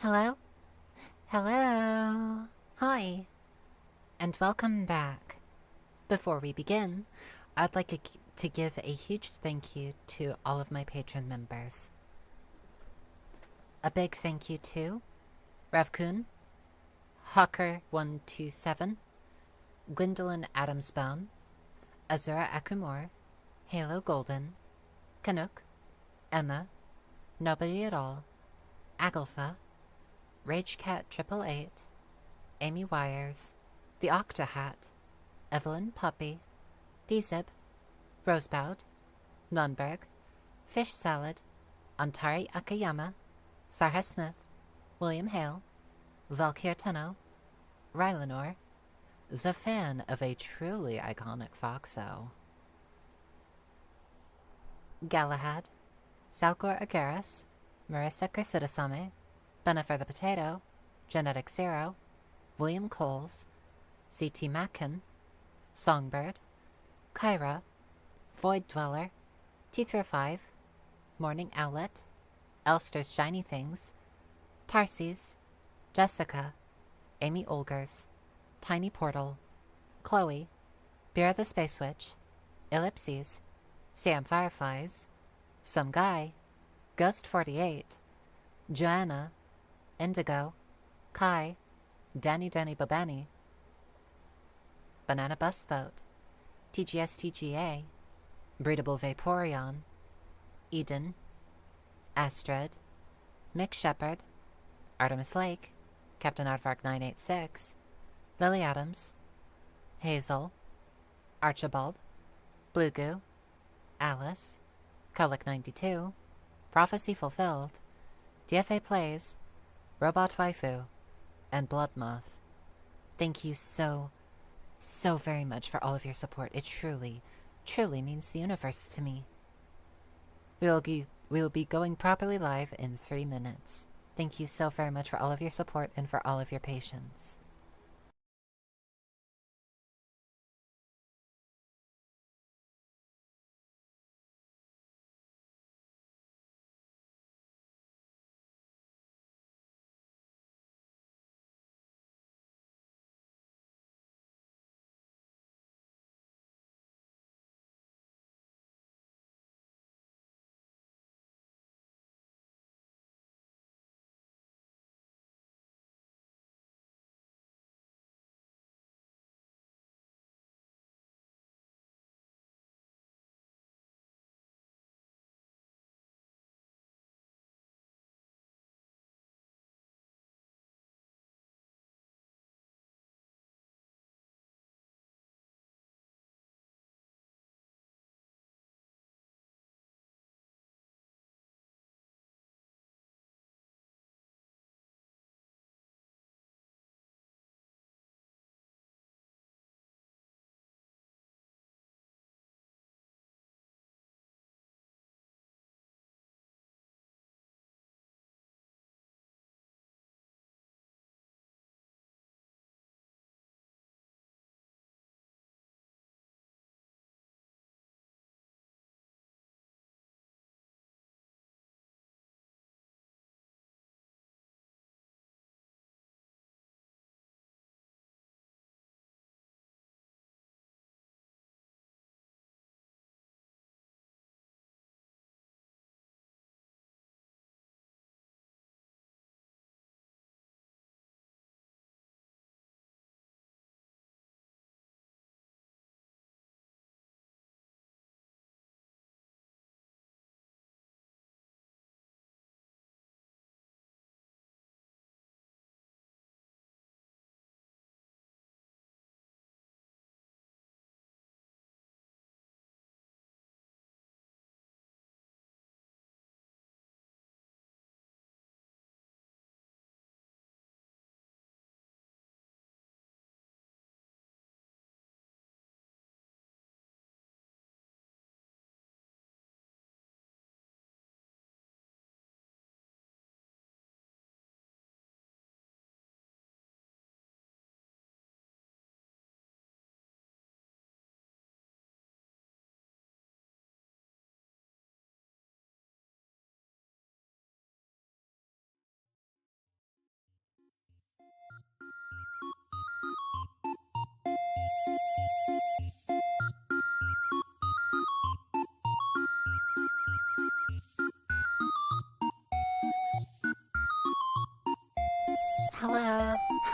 Hello? Hello? Hi, and welcome back. Before we begin, I'd like to give a huge thank you to all of my patron members. A big thank you to Revkun, Hawker127, Gwendolyn Adamsbone, Azura Akumor, Halo Golden, Canuck, Emma, Nobody at All, Agaltha, Ragecat 888, Amy Wires, The Octahat, Evelyn Puppy, Dzib, Roseboud, Nunberg, Fish Salad, Antari Akayama, Sarha Smith, William Hale, Valkyr Tenno, Rylanor, the fan of a truly iconic Foxo, Galahad, Salcor Agaris, Marissa Kersidasame, Benefer the Potato, Genetic Zero, William Coles, C.T. Mackin, Songbird, Kyra, Void Dweller, T35, Morning Owlet, Elster's Shiny Things, Tarses, Jessica, Amy Olgers, Tiny Portal, Chloe, Bear the Space Witch, Ellipses, Sam Fireflies, Some Guy, Ghost 48, Joanna, Indigo, Kai, Danny Babani, Banana Bus Boat, TGSTGA, Breedable Vaporeon, Eden, Astrid, Mick Shepherd, Artemis Lake, Captain Aardvark 986, Lily Adams, Hazel, Archibald, Blue Goo, Alice, Kulik 92, Prophecy Fulfilled, DFA Plays, Robot Waifu, and Bloodmoth. Thank you so very much for all of your support. It truly means the universe to me. We will be going properly live in 3 minutes. Thank you so very much for all of your support and for all of your patience.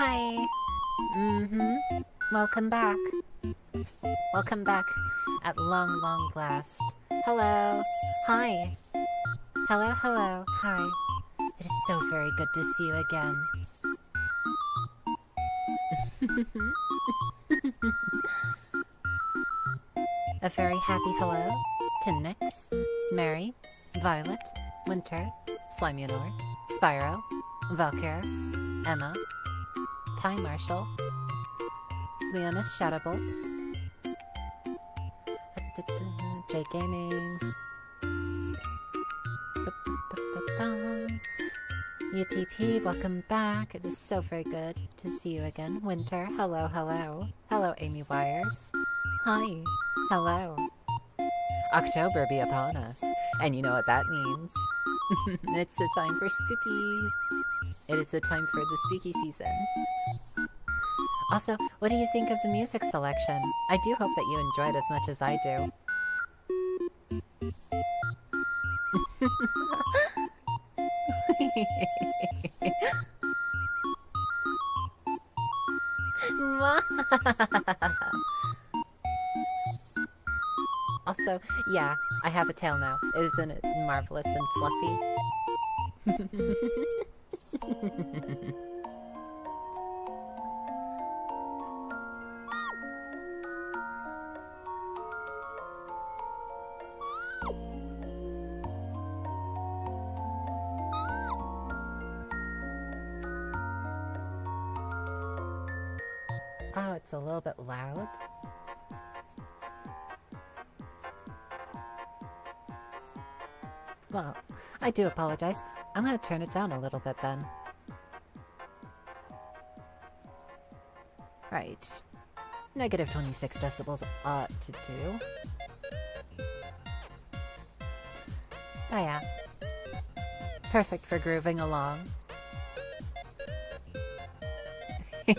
Hi. Welcome back. Welcome back at long, long last. Hello. Hi. Hello, hello. Hi. It is so very good to see you again. A very happy hello to Nyx, Mary, Violet, Winter, Slimunor, Spyro, Valkyr, Emma, Ty Marshall, Leonis Shadowbolt, J Gaming, UTP, welcome back. It is so very good to see you again. Winter, hello, hello. Hello, Amy Wires. Hi, hello. October be upon us, and you know what that means. It's the time for spooky. It is the time for the spooky season. Also, what do you think of the music selection? I do hope that you enjoyed as much as I do. Also, yeah, I have a tail now. Isn't it marvelous and fluffy? Oh, it's a little bit loud. Well, I do apologize. I'm gonna turn it down a little bit then. Right. Negative 26 decibels ought to do. Oh yeah. Perfect for grooving along. It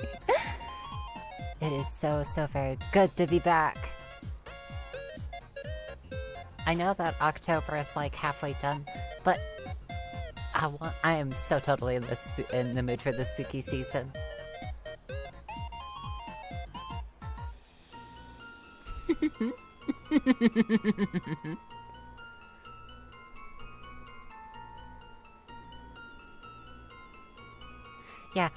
is so very good to be back. I know that October is like halfway done, but I am so totally in the mood for the spooky season. Yeah,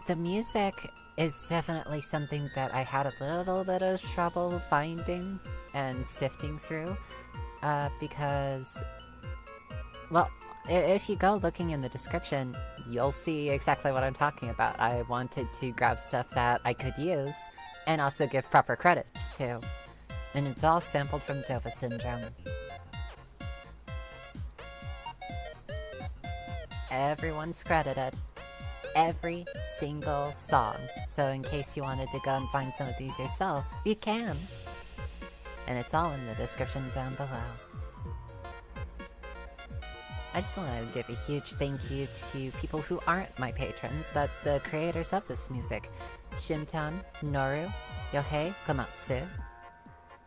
the music is definitely something that I had a little bit of trouble finding and sifting through, because, well, if you go looking in the description, you'll see exactly what I'm talking about. I wanted to grab stuff that I could use, and also give proper credits to. And it's all sampled from Dova Syndrome. Everyone's credited. Every single song. So in case you wanted to go and find some of these yourself, you can. And it's all in the description down below. I just want to give a huge thank you to people who aren't my patrons, but the creators of this music. Shimtone, Noru, Yuhei Komatsu,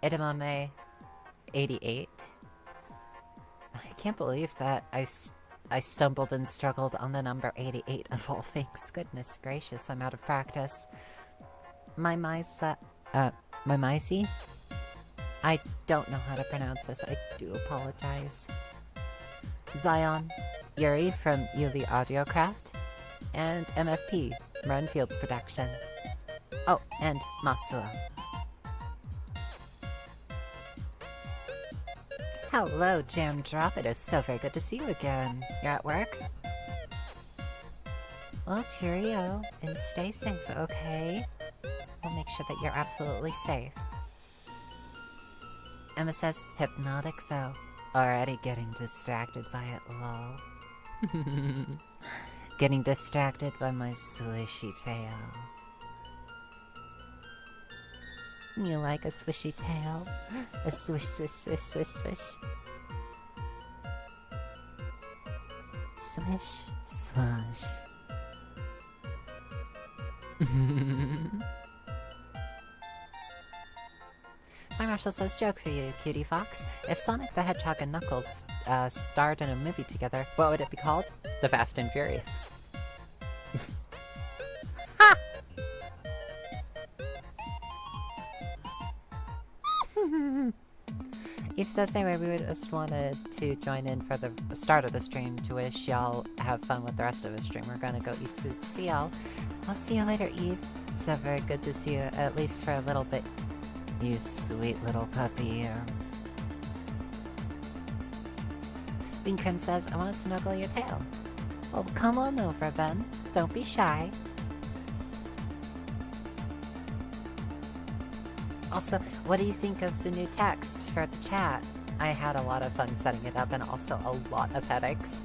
Edamame88. I can't believe that I stumbled and struggled on the number 88 of all things. Goodness gracious, I'm out of practice. Maimaisi? I don't know how to pronounce this. I do apologize. Zion, Yuri from Yuli Audiocraft, and MFP, Marron Fields Production. Oh, and Masuo. Hello, Jam Drop. It is so very good to see you again. You're at work? Well, cheerio, and stay safe, okay? We'll make sure that you're absolutely safe. Emma says, hypnotic though. Already getting distracted by it, lol. Getting distracted by my swishy tail. You like a swishy tail? A swish, swish, swish, swish, swish. Swish, swash. My Marshall says, joke for you, Cutiefox. If Sonic the Hedgehog and Knuckles starred in a movie together, what would it be called? The Fast and Furious. Ha! Eve says anyway, we just wanted to join in for the start of the stream to wish y'all have fun with the rest of the stream. We're gonna go eat food. See y'all. I'll see you later, Eve. So very good to see you, at least for a little bit. You sweet little puppy. Beancrin says, I want to snuggle your tail. Well, come on over, then. Don't be shy. Also, what do you think of the new text for the chat? I had a lot of fun setting it up and also a lot of headaches.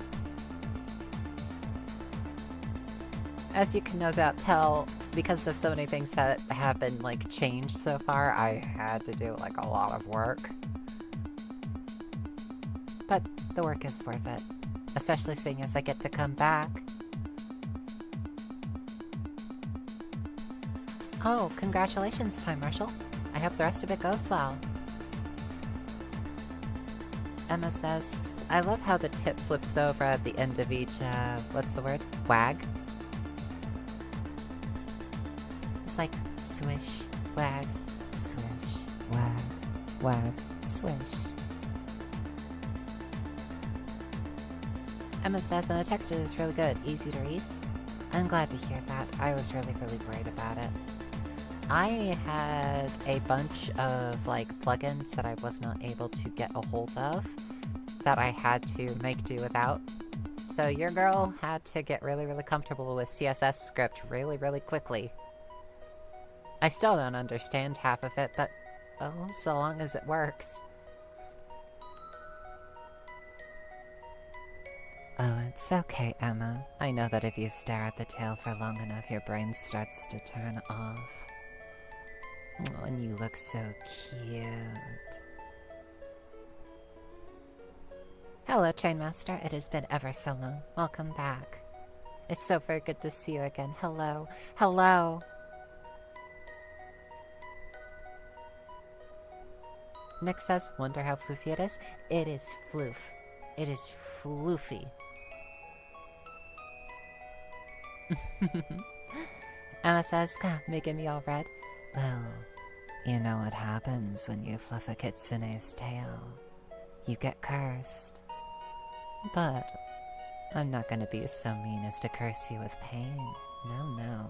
As you can no doubt tell, because of so many things that have been like changed so far, I had to do like a lot of work. But the work is worth it, especially seeing as I get to come back. Oh, congratulations, Time Marshal. I hope the rest of it goes well. Emma says, I love how the tip flips over at the end of each, what's the word? Wag? It's like, swish, wag, swish, wag, wag, swish. Emma says, and the text is really good, easy to read. I'm glad to hear that. I was really worried about it. I had a bunch of like plugins that I was not able to get a hold of that I had to make do without. So your girl had to get really comfortable with CSS script really quickly. I still don't understand half of it, but oh, so long as it works. Oh, it's okay, Emma. I know that if you stare at the tail for long enough, your brain starts to turn off. Oh, and you look so cute. Hello, Chainmaster. It has been ever so long. Welcome back. It's so very good to see you again. Hello. Hello! Nick says, wonder how floofy it is? It is floof. It is floofy. Emma says, making me all red. Well, you know what happens when you fluff a kitsune's tail. You get cursed. But I'm not gonna be so mean as to curse you with pain. No.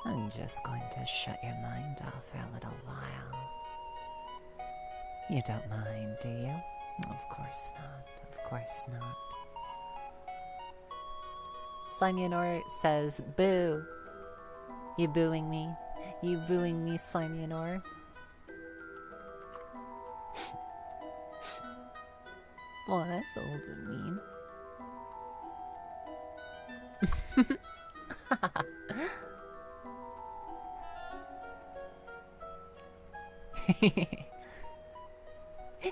I'm just going to shut your mind off for a little while. You don't mind, do you? Of course not. Of course not. Slimionor says, boo! You booing me? You booing me, Slimionor? Well, that's a little bit mean.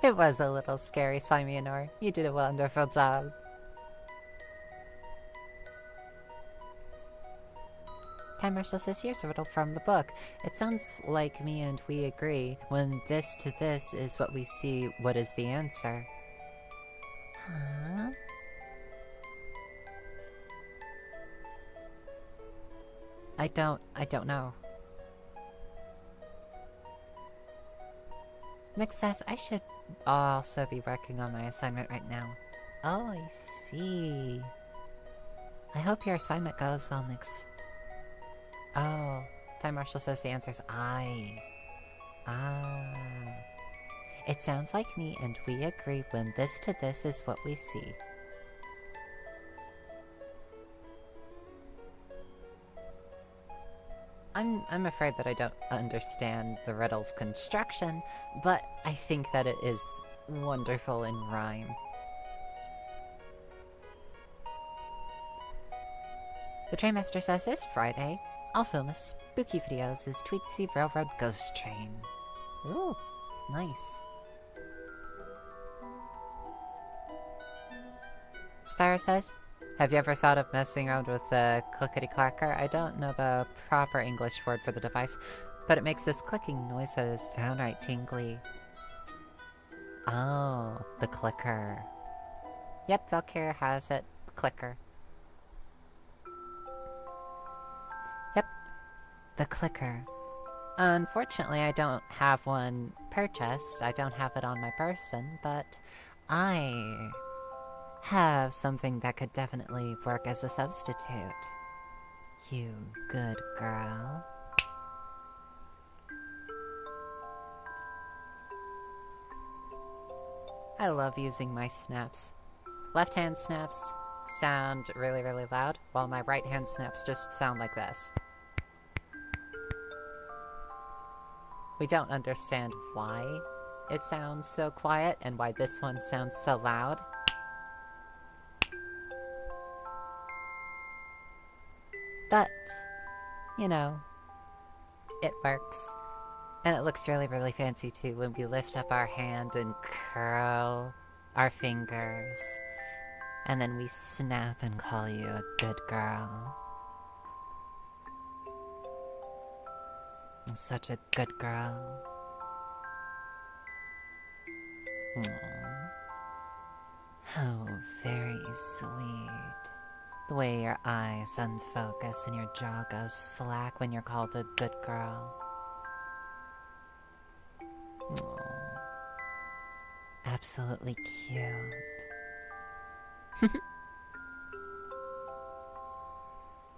It was a little scary, Slimionor. You did a wonderful job. Time Marshal says, here's a riddle from the book. It sounds like me and we agree. When this to this is what we see, what is the answer? Huh? I don't know. Nick says, I should also be working on my assignment right now. Oh, I see. I hope your assignment goes well, Nix. Oh, Time Marshal says the answer is I. Ah. It sounds like me and we agree when this to this is what we see. I'm afraid that I don't understand the riddle's construction, but I think that it is wonderful in rhyme. The Trainmaster says, it's Friday. I'll film a spooky videos as Tweetsy Railroad Ghost Train. Ooh, nice. Spyro says, have you ever thought of messing around with the clickety-clacker? I don't know the proper English word for the device, but it makes this clicking noise that is downright tingly. Oh, the clicker. Yep, Valkyria has it. Clicker. Yep, the clicker. Unfortunately, I don't have one purchased. I don't have it on my person, but I have something that could definitely work as a substitute. You good girl. I love using my snaps. Left hand snaps sound really, really loud, while my right hand snaps just sound like this. We don't understand why it sounds so quiet and why this one sounds so loud. But, you know, it works. And it looks really, really fancy too when we lift up our hand and curl our fingers. And then we snap and call you a good girl. Such a good girl. Aww. How very sweet. The way your eyes unfocus and your jaw goes slack when you're called a good girl. Aww. Absolutely cute.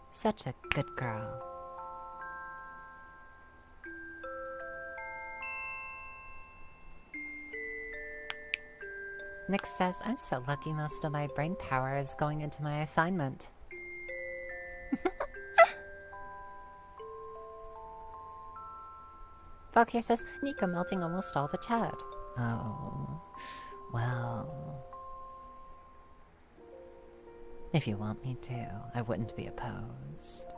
Such a good girl. Nick says, I'm so lucky most of my brain power is going into my assignment. Folk here says, Nico melting almost all the chat. Oh, well. If you want me to, I wouldn't be opposed.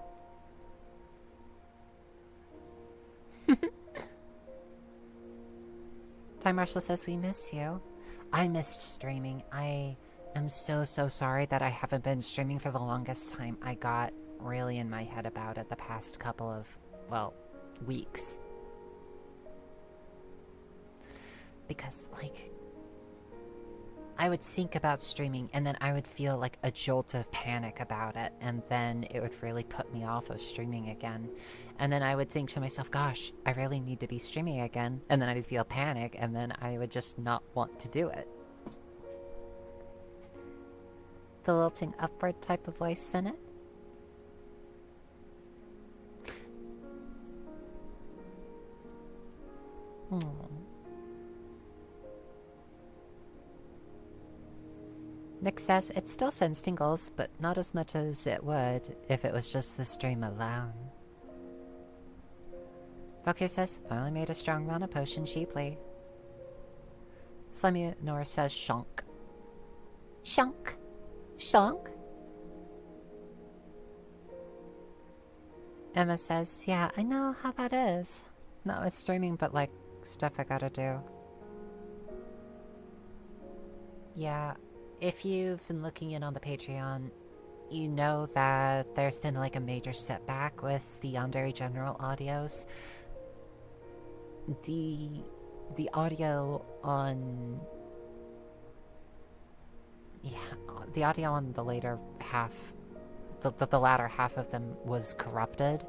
Time Marshall says, we miss you. I missed streaming. I am so sorry that I haven't been streaming for the longest time. I got really in my head about it the past couple of, well, weeks. Because, like, I would think about streaming and then I would feel like a jolt of panic about it, and then it would really put me off of streaming again. And then I would think to myself, gosh, I really need to be streaming again, and then I'd feel panic, and then I would just not want to do it. The lilting upward type of voice in it? Nick says, it still sends tingles, but not as much as it would if it was just the stream alone. Valkyrie says, finally made a strong mana potion cheaply. Slimy Noru says, shonk. Shonk. Shonk. Emma says, yeah, I know how that is. Not with streaming, but like, stuff I gotta do. Yeah. If you've been looking in on the Patreon, you know that there's been like a major setback with the Yandere General audios. The audio on... yeah, the audio on the later half, the latter half of them was corrupted.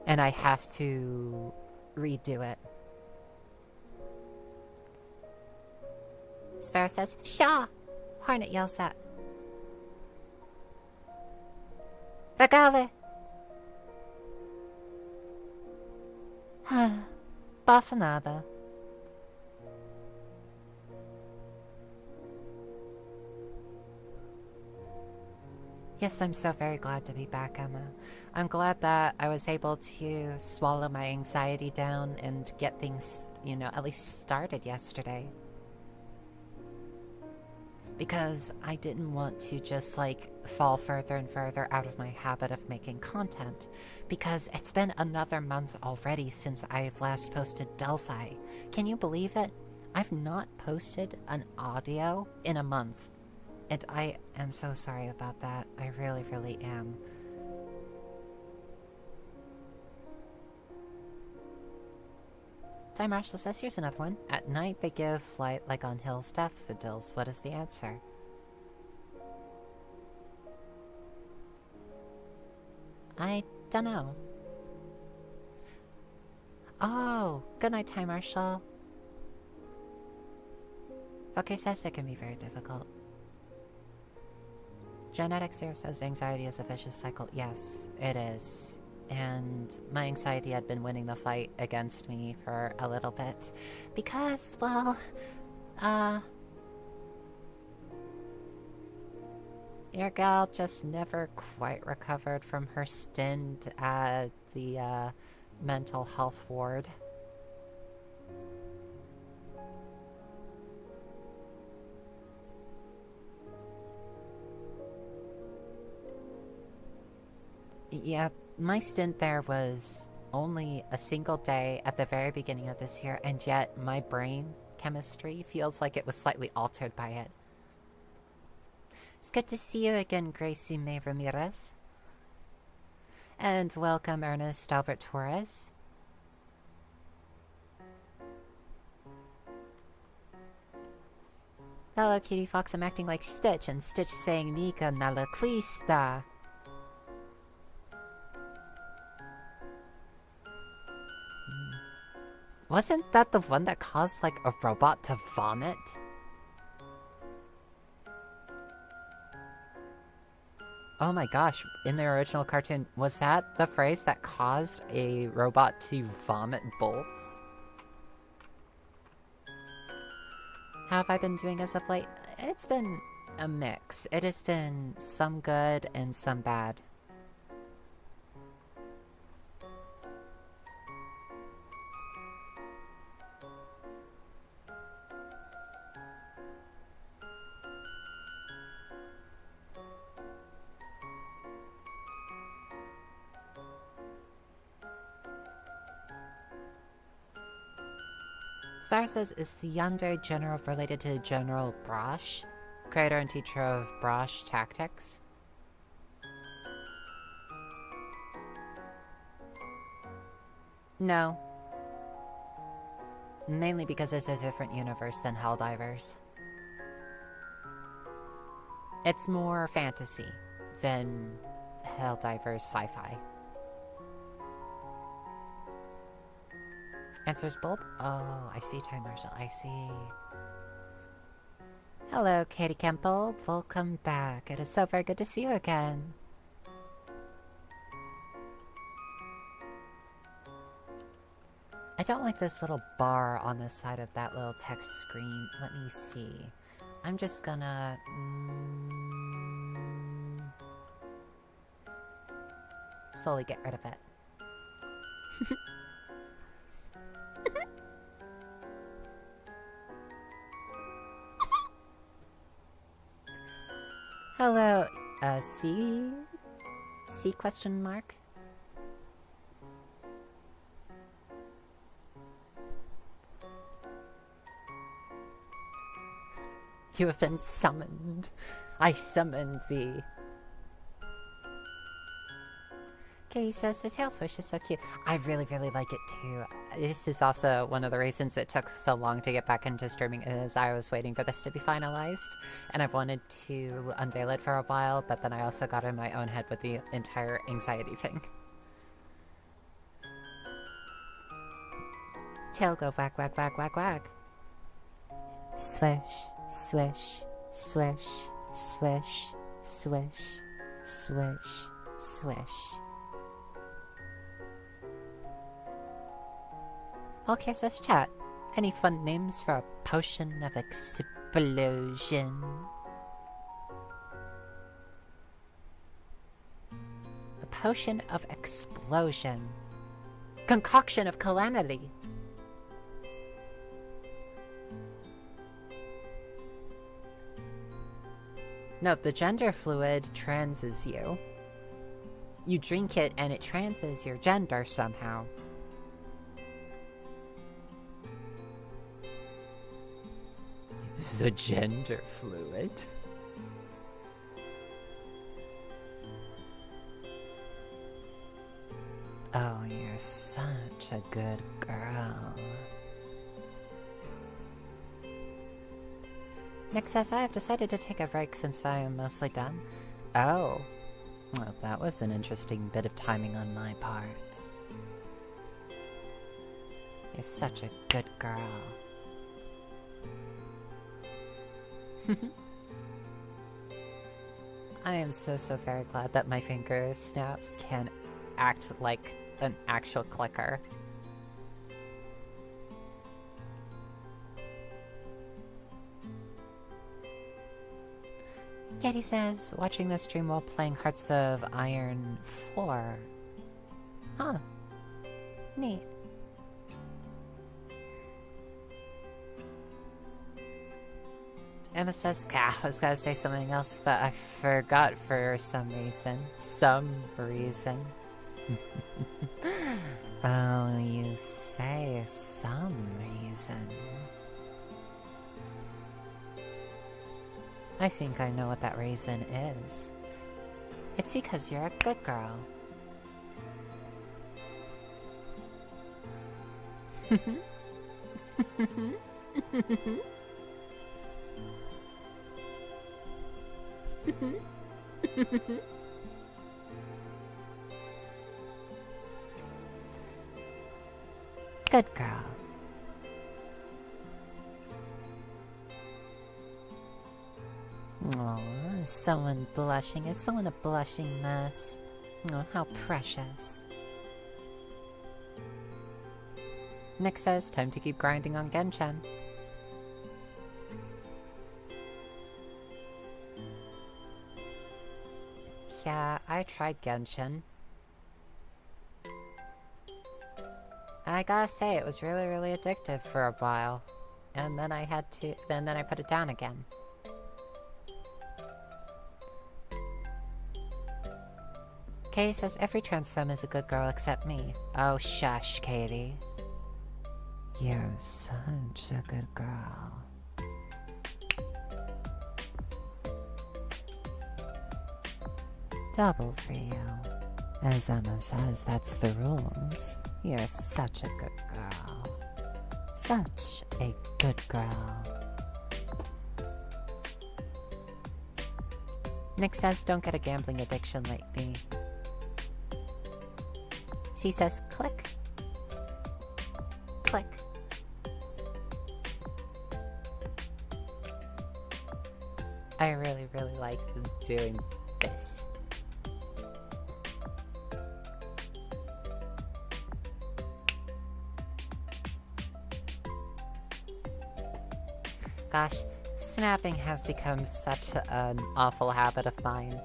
And I have to redo it. Sparrow says, Shaw! Hornet yells at. Regale! Bafanada. Yes, I'm so very glad to be back, Emma. I'm glad that I was able to swallow my anxiety down and get things, you know, at least started yesterday. Because I didn't want to just, like, fall further and further out of my habit of making content. Because it's been another month already since I've last posted Delphi. Can you believe it? I've not posted an audio in a month. And I am so sorry about that. I really, really am. Time Marshall says, here's another one. At night they give light like on hills daffodils. What is the answer? I don't know. Oh, good night, Time Marshall. Booker says it can be very difficult. Genetics here says anxiety is a vicious cycle. Yes, it is. And my anxiety had been winning the fight against me for a little bit. Because, well, your gal just never quite recovered from her stint at the mental health ward. Yeah, my stint there was only a single day at the very beginning of this year, and yet my brain chemistry feels like it was slightly altered by it. It's good to see you again, Gracie May Ramirez. And welcome, Ernest Albert Torres. Hello, Cutiefox. I'm acting like Stitch, and Stitch saying Mika nala quista. Wasn't that the one that caused, like, a robot to vomit? Oh my gosh, in the original cartoon, was that the phrase that caused a robot to vomit bolts? How have I been doing as of late? It's been a mix. It has been some good and some bad. Spire says, is the yandere general related to General Brosh, creator and teacher of Brosh tactics? No. Mainly because it's a different universe than Helldivers. It's more fantasy than Helldivers sci-fi. Answers Bulb? Oh, I see, Time Marshal. I see. Hello, Katie Kemple. Welcome back. It is so very good to see you again. I don't like this little bar on the side of that little text screen. Let me see. I'm just gonna... slowly get rid of it. Hello, C question mark? You have been summoned. I summoned thee. Okay, says the tail swish is so cute. I really, really like it too. This is also one of the reasons it took so long to get back into streaming, is I was waiting for this to be finalized, and I've wanted to unveil it for a while, but then I also got in my own head with the entire anxiety thing. Tail go whack, whack, whack, whack, whack. Swish, swish, swish, swish, swish, swish, swish. Okay, says chat. Any fun names for a potion of explosion? A potion of explosion. Concoction of calamity. Note, the gender fluid transes you. You drink it and it transes your gender somehow. The gender fluid? Oh, you're such a good girl. Nick says, I have decided to take a break since I am mostly done. Oh. Well, that was an interesting bit of timing on my part. You're such a good girl. I am so very glad that my finger snaps can act like an actual clicker. Katie says, watching the stream while playing Hearts of Iron 4. Huh. Neat. Emma says, I was gonna say something else, but I forgot for some reason. Oh, you say some reason. I think I know what that reason is. It's because you're a good girl. Good girl. Oh, someone blushing. Is someone a blushing mess? Oh, how precious. Nick says, time to keep grinding on Genshin. Yeah, I tried Genshin. I gotta say, it was really addictive for a while. And then I had to, then I put it down again. Katie says every trans femme is a good girl except me. Oh, shush, Katie. You're such a good girl. Double for you. As Emma says, that's the rules. You're such a good girl. Such a good girl. Nick says don't get a gambling addiction like me. C says click. Click. I really like doing this. Gosh, snapping has become such an awful habit of mine.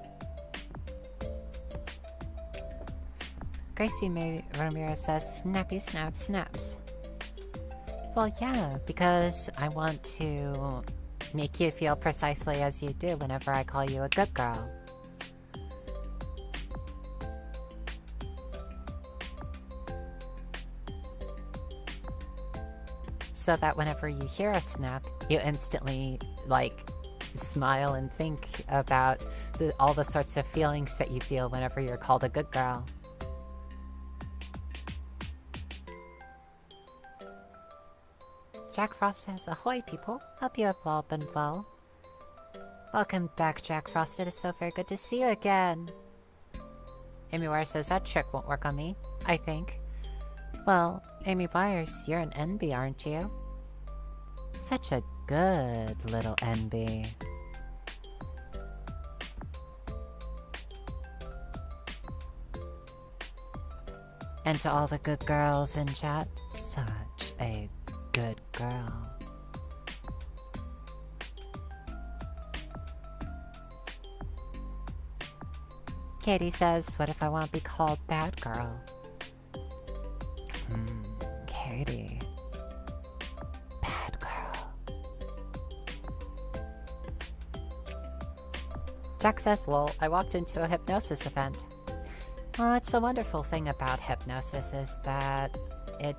Gracie May Ramirez says, snappy snap snaps. Well, yeah, because I want to make you feel precisely as you do whenever I call you a good girl. So that whenever you hear a snap, you instantly, like, smile and think about all the sorts of feelings that you feel whenever you're called a good girl. Jack Frost says, ahoy people, hope you have all been well. Welcome back, Jack Frost, it is so very good to see you again. Amy Wire says, that trick won't work on me, I think. Well, Amy Wires, you're an NB, aren't you? Such a good little NB. And to all the good girls in chat, such a good girl. Katie says, what if I want to be called bad girl? Katie. Bad girl. Jack says, lol, I walked into a hypnosis event. Well, it's the wonderful thing about hypnosis is that it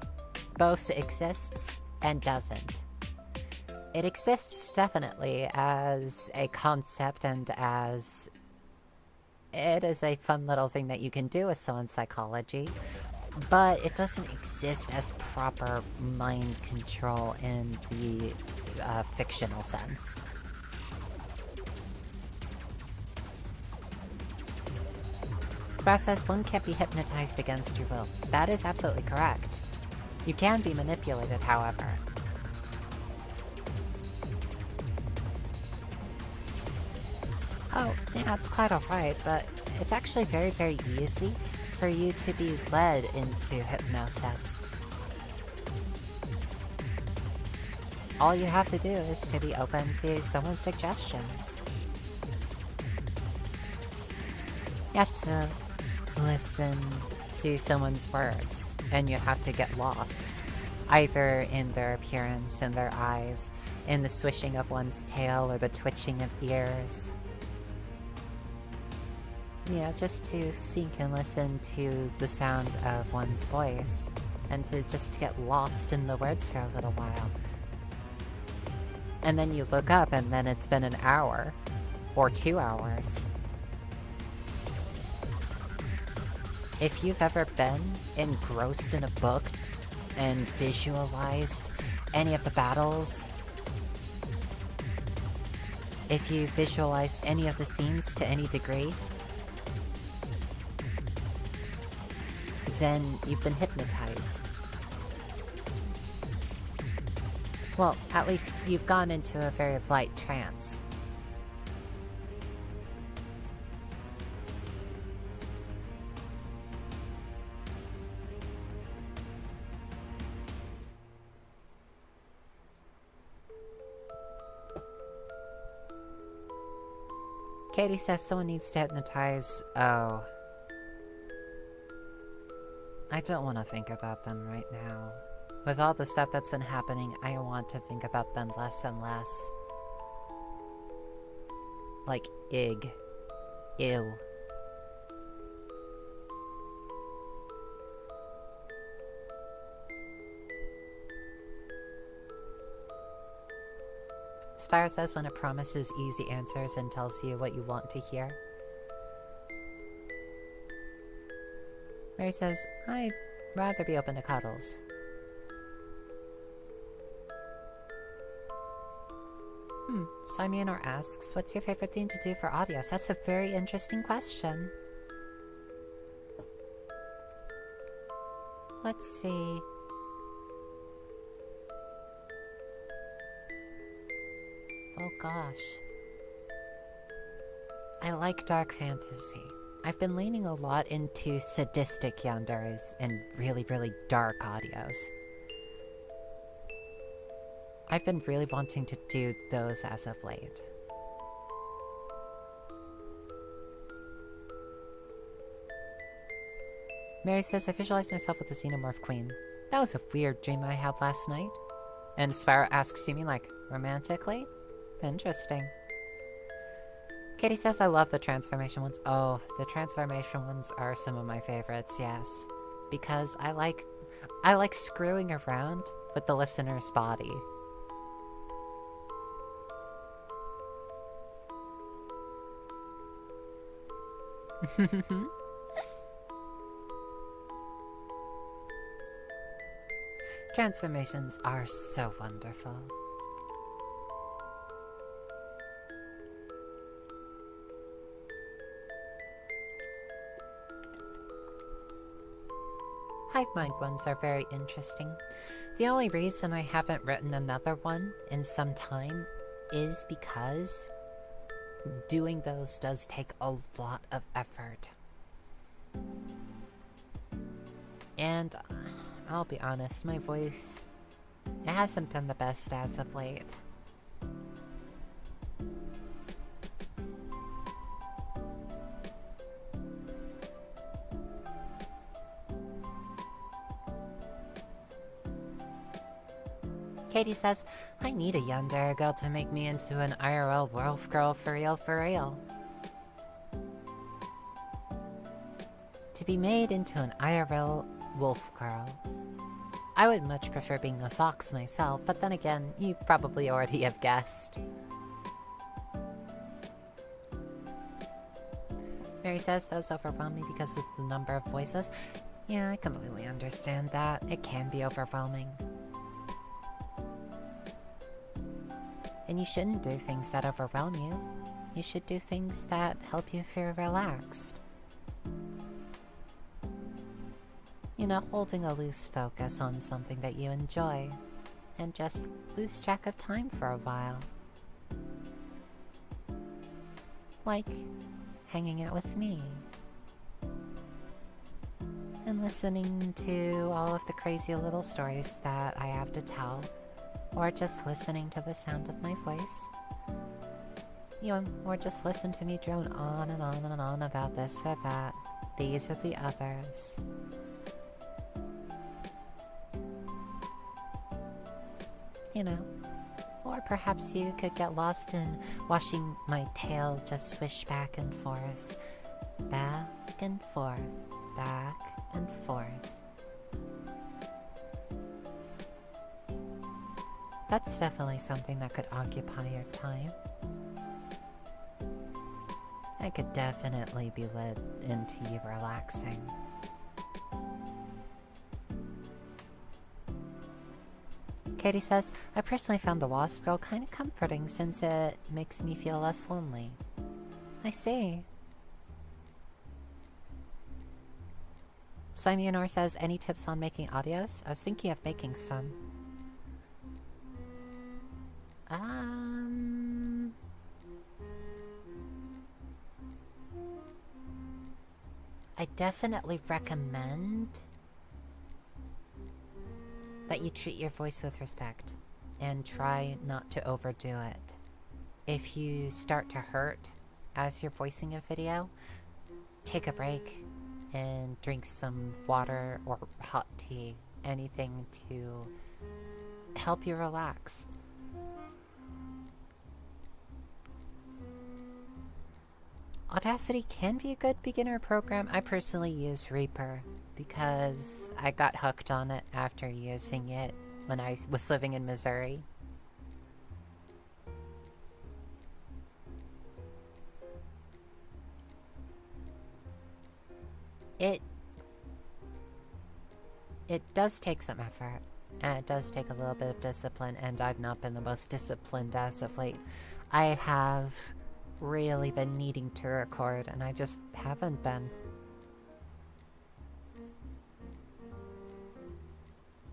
both exists and doesn't. It exists definitely as a concept and as it is a fun little thing that you can do with someone's psychology, but it doesn't exist as proper mind control in the fictional sense. Sprout says one can't be hypnotized against your will. That is absolutely correct. You can be manipulated, however. Oh, yeah, it's quite alright, but it's actually very, very easy for you to be led into hypnosis. All you have to do is to be open to someone's suggestions. You have to listen to someone's words, and you have to get lost, either in their appearance, in their eyes, in the swishing of one's tail, or the twitching of ears. Yeah, just to sink and listen to the sound of one's voice, and to just get lost in the words for a little while. And then you look up, and then it's been an hour, or 2 hours. If you've ever been engrossed in a book and visualized any of the battles, if you visualized any of the scenes to any degree, then you've been hypnotized. Well, at least you've gone into a very light trance. Katie says someone needs to hypnotize. Oh. I don't want to think about them right now. With all the stuff that's been happening, I want to think about them less and less. Like, ig. Ew. Spire says when it promises easy answers and tells you what you want to hear. Mary says, I'd rather be open to cuddles. Simeonor asks, what's your favorite thing to do for audios? That's a very interesting question. Let's see. Oh gosh. I like dark fantasy. I've been leaning a lot into sadistic yanderes and really, really dark audios. I've been really wanting to do those as of late. Mary says, I visualized myself with the Xenomorph Queen. That was a weird dream I had last night. And Spyro asks, you mean like romantically? Interesting. Katie says, I love the transformation ones. Oh, the transformation ones are some of my favorites, yes. Because I like screwing around with the listener's body. Transformations are so wonderful. Hive mind ones are very interesting. The only reason I haven't written another one in some time is because doing those does take a lot of effort. And I'll be honest, my voice, it hasn't been the best as of late. Katie says, I need a yandere girl to make me into an IRL wolf girl for real, for real. To be made into an IRL wolf girl. I would much prefer being a fox myself, but then again, you probably already have guessed. Mary says those overwhelm me because of the number of voices. Yeah, I completely understand that. It can be overwhelming. And you shouldn't do things that overwhelm you. You should do things that help you feel relaxed. You know, holding a loose focus on something that you enjoy, and just lose track of time for a while. like hanging out with me and listening to all of the crazy little stories that I have to tell, or just listening to the sound of my voice. Or just listen to me drone on and on and on about this or that, these or the others. Or perhaps you could get lost in watching my tail just swish back and forth, back and forth, back and forth. That's definitely something that could occupy your time. I could definitely be led into you relaxing. Katie says, I personally found the wasp girl kind of comforting since it makes me feel less lonely. I see. Simeonor says, any tips on making audios? I was thinking of making some. I definitely recommend that you treat your voice with respect and try not to overdo it. If you start to hurt as you're voicing a video, take a break and drink some water or hot tea, anything to help you relax. Audacity can be a good beginner program. I personally use Reaper because I got hooked on it after using it when I was living in Missouri. It does take some effort, and it does take a little bit of discipline, and I've not been the most disciplined as of late. I have really been needing to record, and I just haven't been.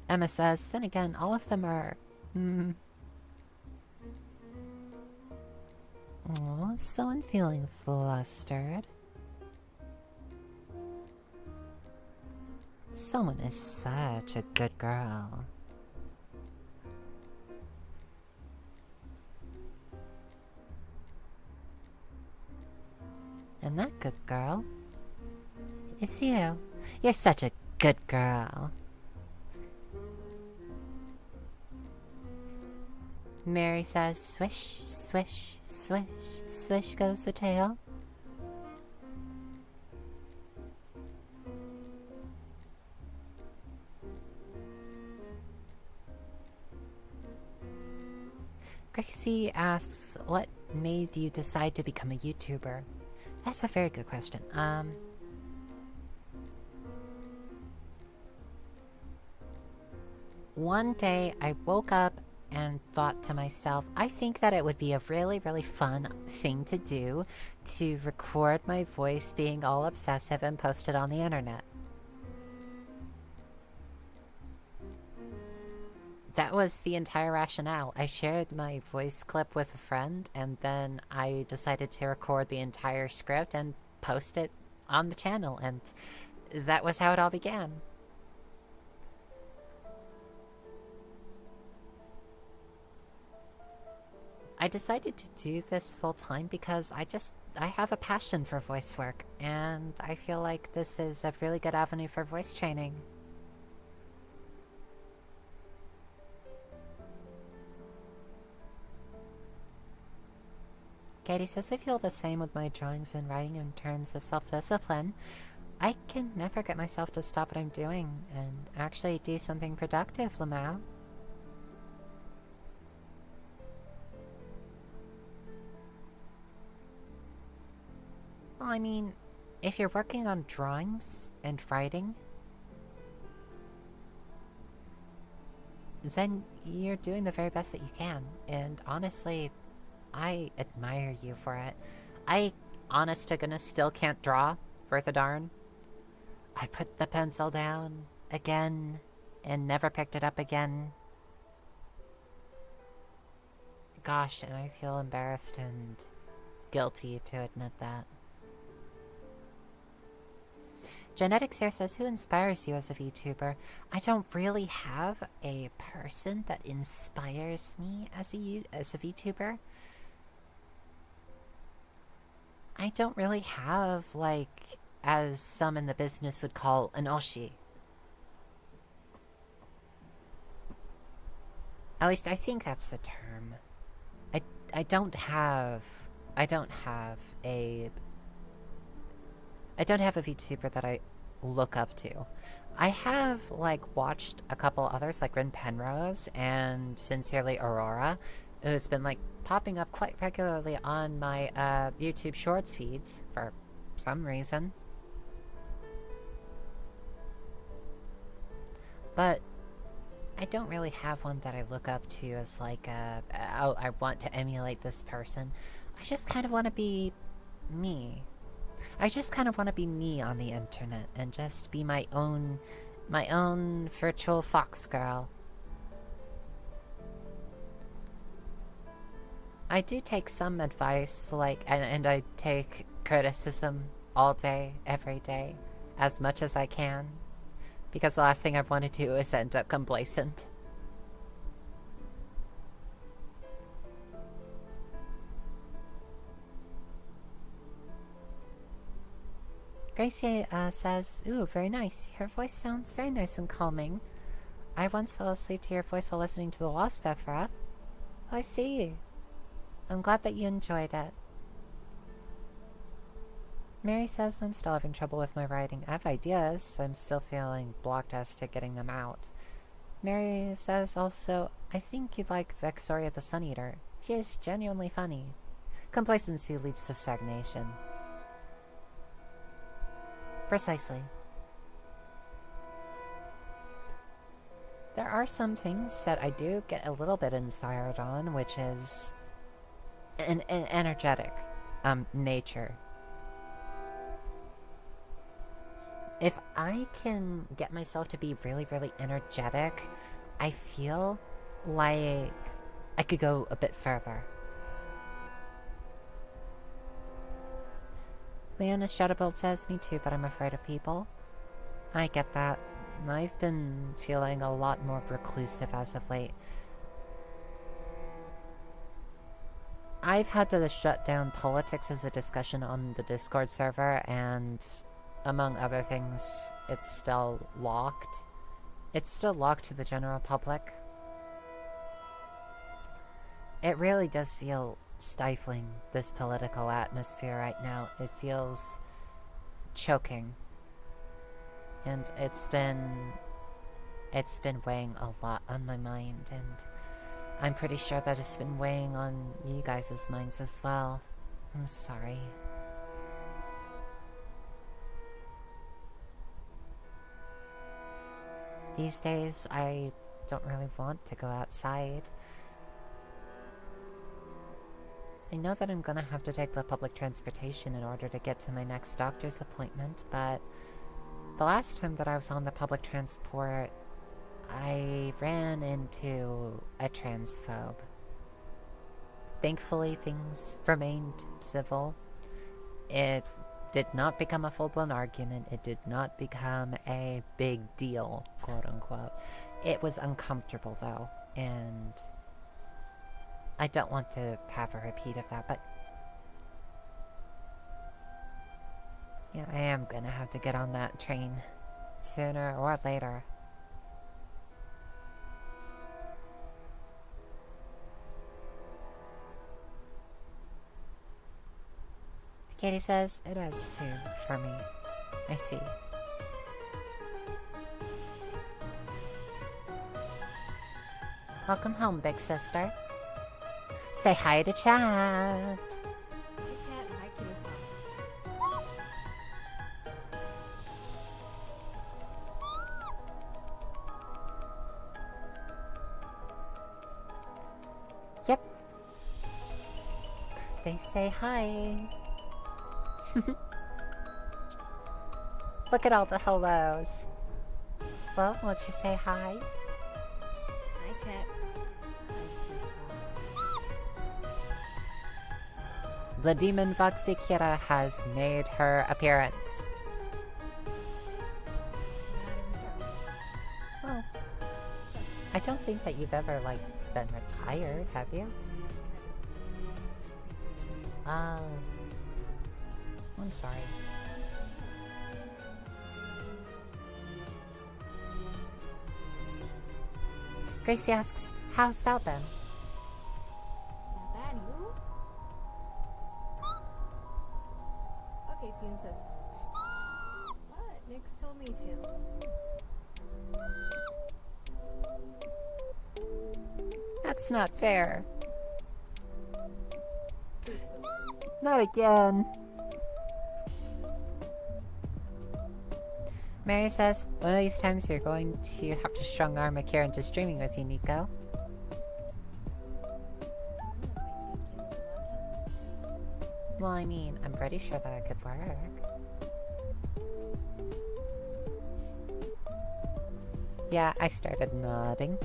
Emma says, then again, all of them are... Oh, someone feeling flustered. Someone is such a good girl. And that good girl is you. You're such a good girl. Mary says, swish, swish, swish, swish goes the tail. Gracie asks, what made you decide to become a YouTuber? That's a very good question. One day I woke up and thought to myself, I think that it would be a really, really fun thing to do to record my voice being all obsessive and post it on the internet. That was the entire rationale. I shared my voice clip with a friend, and then I decided to record the entire script and post it on the channel, and that was how it all began. I decided to do this full time because I have a passion for voice work, and I feel like this is a really good avenue for voice training. Katie says, I feel the same with my drawings and writing in terms of self-discipline. I can never get myself to stop what I'm doing and actually do something productive, Lamau. Well, I mean, if you're working on drawings and writing, then you're doing the very best that you can, and honestly, I admire you for it. I, honest to goodness, still can't draw, worth a darn. I put the pencil down again and never picked it up again. Gosh, and I feel embarrassed and guilty to admit that. Genetics here says, who inspires you as a VTuber? I don't really have a person that inspires me as a VTuber. I don't really have, like, as some in the business would call, an oshi. At least I think that's the term. I don't have a VTuber that I look up to. I have, like, watched a couple others, like Rin Penrose and Sincerely Aurora, who's been, like, popping up quite regularly on my YouTube Shorts feeds for some reason. But I don't really have one that I look up to as, like, oh, I want to emulate this person. I just kind of want to be me. I just kind of want to be me on the internet and just be my own virtual fox girl. I do take some advice, like, and I take criticism all day, every day, as much as I can. Because the last thing I want to do is end up complacent. Gracie says, ooh, very nice. Your voice sounds very nice and calming. I once fell asleep to your voice while listening to the Wasp Breath. I see. I'm glad that you enjoyed it. Mary says, I'm still having trouble with my writing. I have ideas. I'm still feeling blocked as to getting them out. Mary says also, I think you'd like Vexoria the Sun Eater. She is genuinely funny. Complacency leads to stagnation. Precisely. There are some things that I do get a little bit inspired on, which is an energetic nature. If I can get myself to be really, really energetic, I feel like I could go a bit further. Leona Shadowbolt says, me too, but I'm afraid of people. I get that. I've been feeling a lot more reclusive as of late. I've had to shut down politics as a discussion on the Discord server, and among other things, it's still locked. It's still locked to the general public. It really does feel stifling, this political atmosphere right now. It feels choking. And it's been weighing a lot on my mind, and I'm pretty sure that it's been weighing on you guys' minds as well. I'm sorry. These days, I don't really want to go outside. I know that I'm gonna have to take the public transportation in order to get to my next doctor's appointment, but the last time that I was on the public transport, I ran into a transphobe. Thankfully, things remained civil. It did not become a full-blown argument. It did not become a big deal, quote-unquote. It was uncomfortable, though, and I don't want to have a repeat of that, but yeah, I am gonna have to get on that train sooner or later. Katie says, it has too, for me. I see. Welcome home, big sister. Say hi to chat. Hi, chat. Hi, Cutiefox. Yep. They say hi. Look at all the hellos. Well, won't you say hi? Hi, chat. Hi, Cutiefox. the demon Foxy Kira has made her appearance. Well, I don't think that you've ever, like, been retired, have you? Oh. I'm sorry. Gracie asks, how's that been? Not bad, you? Okay, princess. What? Nyx told me to. That's not fair. Not again. Mary says, one of these times you're going to have to strong arm a Kira into streaming with you, Nico. Well, I mean, I'm pretty sure that it could work. Yeah, I started nodding.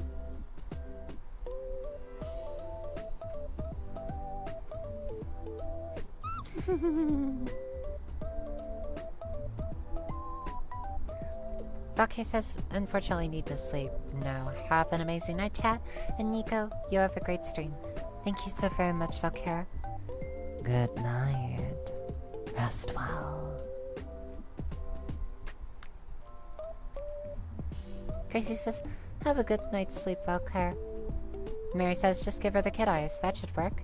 Valkyrie says, unfortunately need to sleep now. Have an amazing night, chat. And Nico, you have a great stream. Thank you so very much, Valkyrie. Good night. Rest well. Gracie says, have a good night's sleep, Valkyrie. Mary says, just give her the kid eyes. That should work.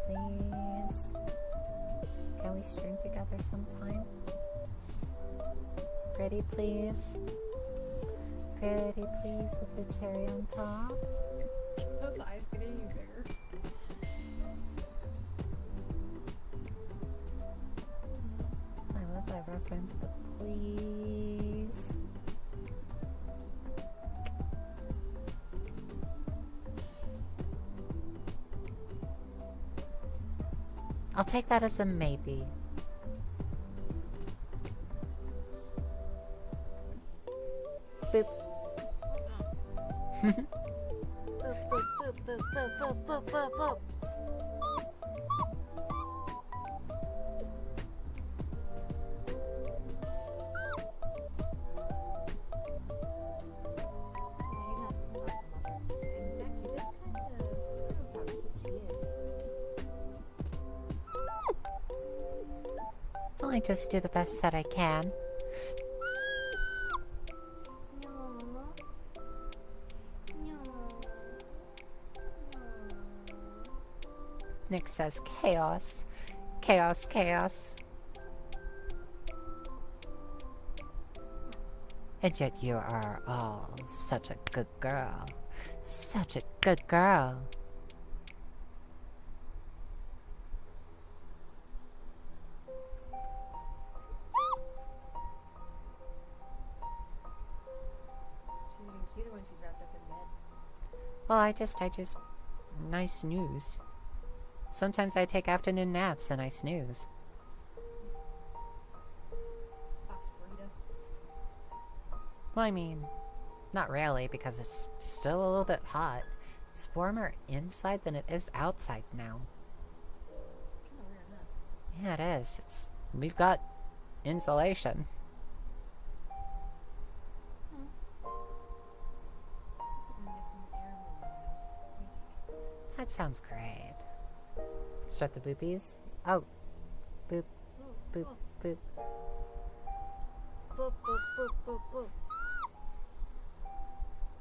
Please. Can we stream together sometime? Pretty please. Pretty please with the cherry on top. Those eyes getting you bigger. I love that reference, but please. I'll take that as a maybe. Boop. Boop, boop, boop, boop, boop, boop, boop, boop. Well, I just do the best that I can. Nick says chaos. Chaos, chaos. And yet you are all such a good girl. Such a good girl. She's even cuter when she's wrapped up in bed. Well, I just nice snooze. Sometimes I take afternoon naps and I snooze. Fox burrito. Well, I mean, not really, because it's still a little bit hot. It's warmer inside than it is outside now. Kinda weird, huh? Yeah, it is. We've got insulation. That sounds great. Start the boopies. Oh. Boop. Boop. Boop. Boop, boop, boop, boop, boop.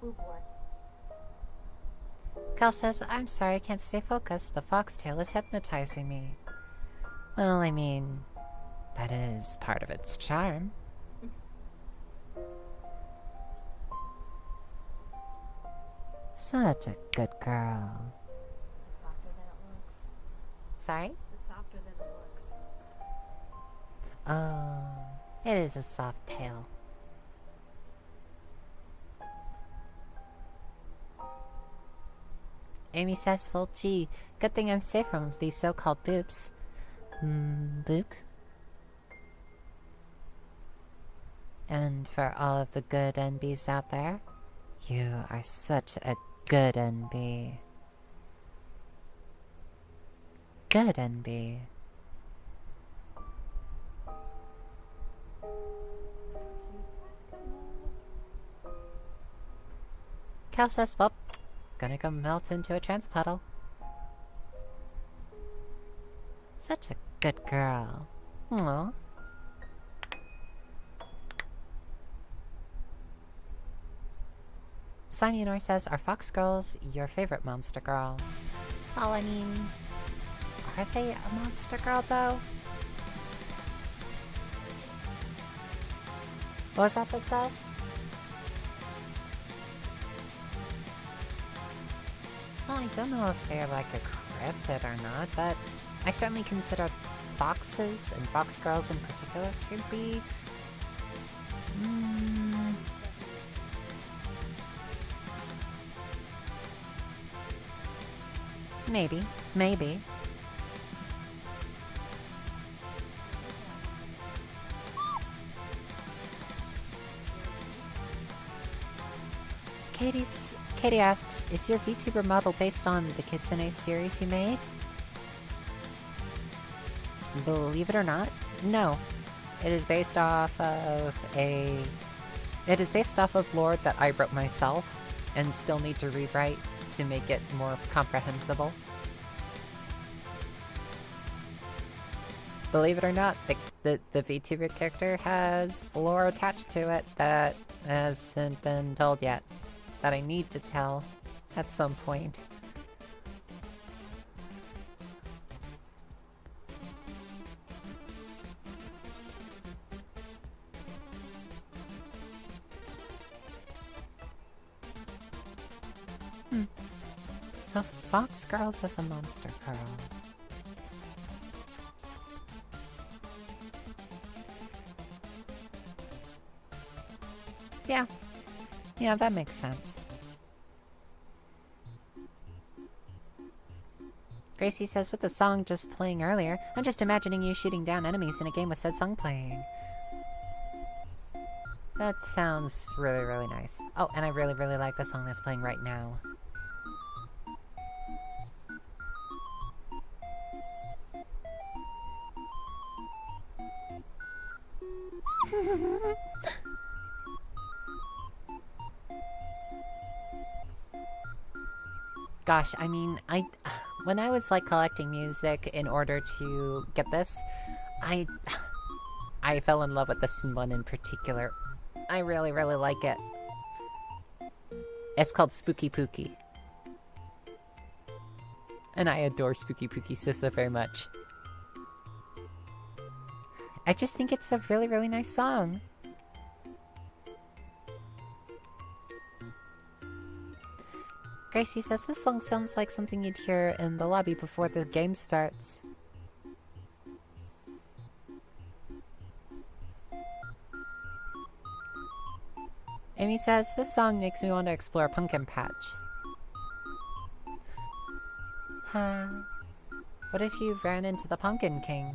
Boop boy. Cal says, I'm sorry, I can't stay focused. The foxtail is hypnotizing me. Well, I mean, that is part of its charm. Such a good girl. It's softer than it looks. Sorry? It's softer than it looks. Oh, it is a soft tail. Amy says, full G. Good thing I'm safe from these so-called boops. Boop. And for all of the good NBs out there, you are such a good NB. Good, NB. Cal says, well, gonna go melt into a trance puddle. Such a good girl. Aww. Simonor says, are fox girls your favorite monster girl? Well, I mean, are they a monster girl, though? What was that, Big Sus? Well, I don't know if they're like a cryptid or not, but I certainly consider foxes, and fox girls in particular, to be... maybe. Katie asks, is your VTuber model based on the Kitsune series you made? Believe it or not, no. It is based off of lore that I wrote myself and still need to rewrite to make it more comprehensible. Believe it or not, the VTuber character has lore attached to it that hasn't been told yet. That I need to tell at some point. So Fox Girls as a monster girl. Yeah, that makes sense. Gracie says, with the song just playing earlier, I'm just imagining you shooting down enemies in a game with said song playing. That sounds really, really nice. Oh, and I really, really like the song that's playing right now. Gosh, I mean, when I was like collecting music in order to get this, I fell in love with this one in particular. I really, really like it. It's called Spooky Pookie. And I adore Spooky Pookie so very much. I just think it's a really, really nice song. Gracie says, this song sounds like something you'd hear in the lobby before the game starts. Amy says, this song makes me want to explore Pumpkin Patch. What if you ran into the Pumpkin King?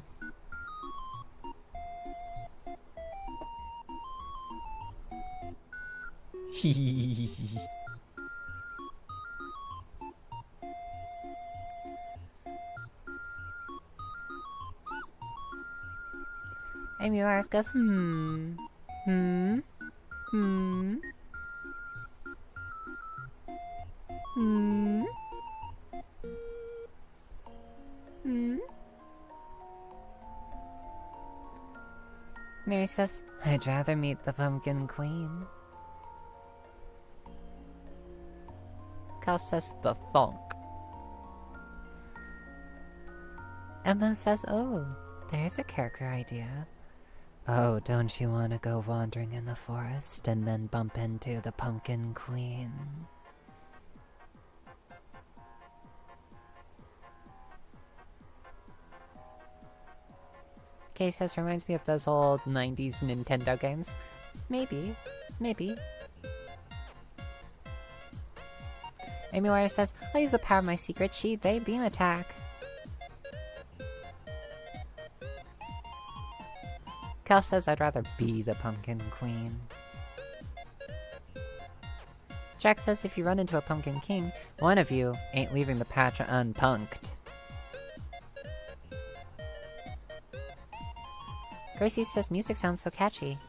Amy Lars goes, Mary says, I'd rather meet the Pumpkin Queen. Cal says, the thonk. Emma says, oh, there's a character idea. Oh, don't you want to go wandering in the forest and then bump into the Pumpkin Queen? Kay says, reminds me of those old 90s Nintendo games. Maybe. Amy Wire says, I'll use the power of my secret sheet, they beam attack. Cal says, I'd rather be the Pumpkin Queen. Jack says, if you run into a Pumpkin King, one of you ain't leaving the patch unpunked. Gracie says music sounds so catchy.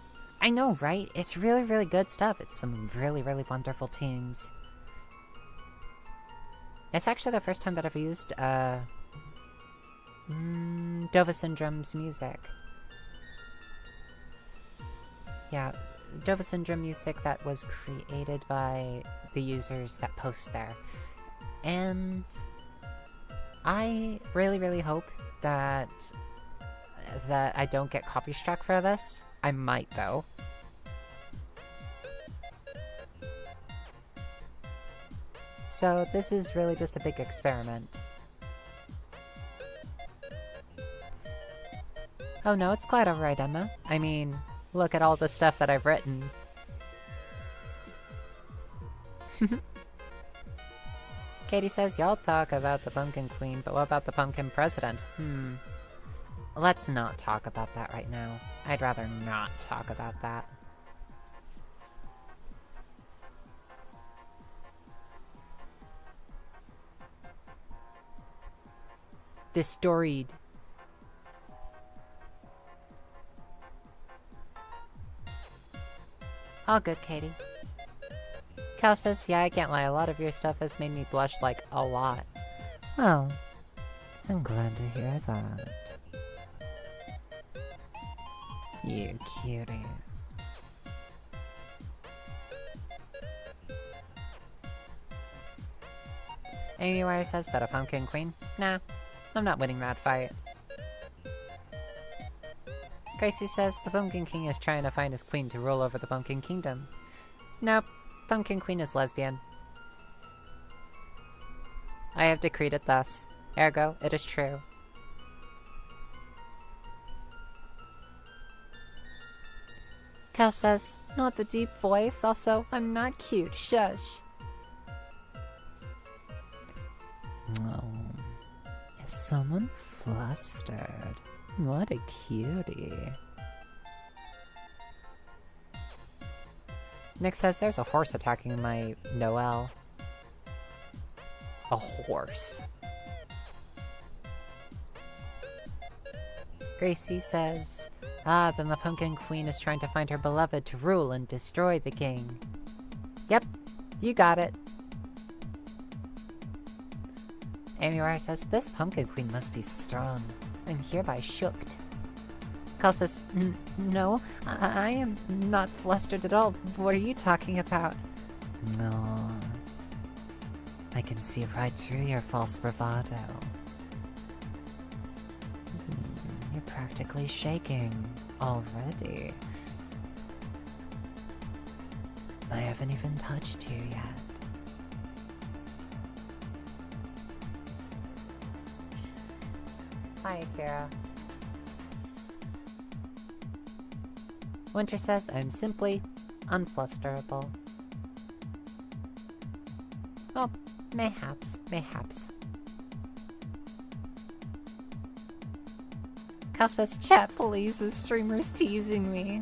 I know, right? It's really, really good stuff. It's some really, really wonderful tunes. It's actually the first time that I've used, Dova Syndrome's music. Yeah, Dova Syndrome music that was created by the users that post there. And I really, really hope that I don't get copy struck for this. I might, though. So this is really just a big experiment. Oh no, it's quite alright, Emma. I mean, look at all the stuff that I've written. Katie says, y'all talk about the Pumpkin Queen, but what about the Pumpkin President? Let's not talk about that right now. I'd rather not talk about that. Destoried. All good, Katie. Cal says, yeah, I can't lie, a lot of your stuff has made me blush, like, a lot. Well, I'm glad to hear that. You cutie. Amy Wire says, but a Pumpkin Queen? Nah, I'm not winning that fight. Gracie says, the Pumpkin King is trying to find his queen to rule over the Pumpkin Kingdom. Nope, Pumpkin Queen is lesbian. I have decreed it thus. Ergo, it is true. Cal says, not the deep voice, also, I'm not cute, shush. Oh, is someone flustered? What a cutie. Nick says there's a horse attacking my Noelle. A horse. Gracie says, ah, then the Pumpkin Queen is trying to find her beloved to rule and destroy the king. Yep, you got it. Amy Wire says, this Pumpkin Queen must be strong. I'm hereby shooked. Cal says, no, I am not flustered at all. What are you talking about? No. I can see right through your false bravado. You're practically shaking already. I haven't even touched you yet. Hi, Kara. Winter says, I'm simply unflusterable. Oh, mayhaps, mayhaps. Cuff says, chat please, the streamer's teasing me.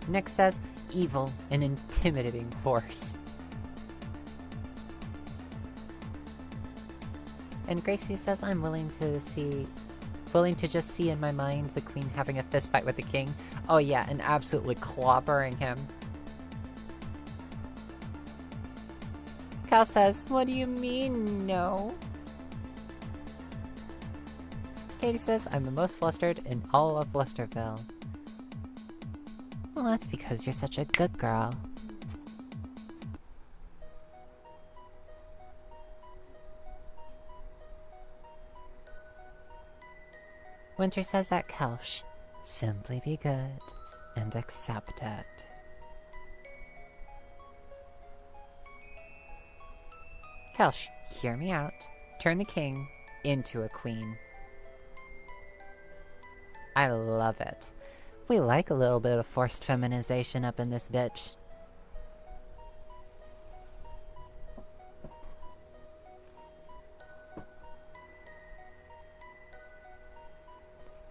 Nick says, evil and intimidating horse. And Gracie says, I'm willing to just see in my mind the queen having a fist fight with the king. Oh yeah, and absolutely clobbering him. Cal says, what do you mean, no? Katie says, I'm the most flustered in all of Flusterville. Well, that's because you're such a good girl. Winter says at Kelsh, simply be good and accept it. Kelsh, hear me out. Turn the king into a queen. I love it. We like a little bit of forced feminization up in this bitch.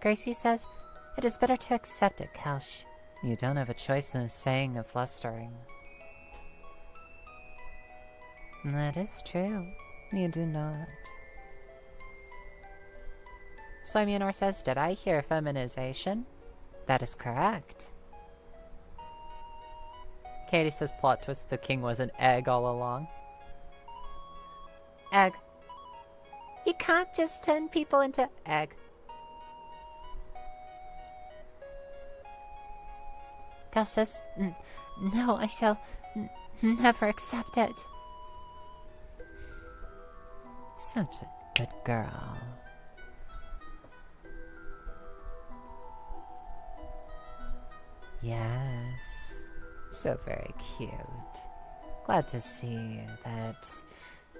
Gracie says, it is better to accept it, Kelsh. You don't have a choice in the saying of flustering. That is true. You do not. Slymianor says, did I hear feminization? That is correct. Katie says, plot twist, the king was an egg all along. Egg. You can't just turn people into egg. Cal says, no, I shall never accept it. Such a good girl. Yes, so very cute. Glad to see that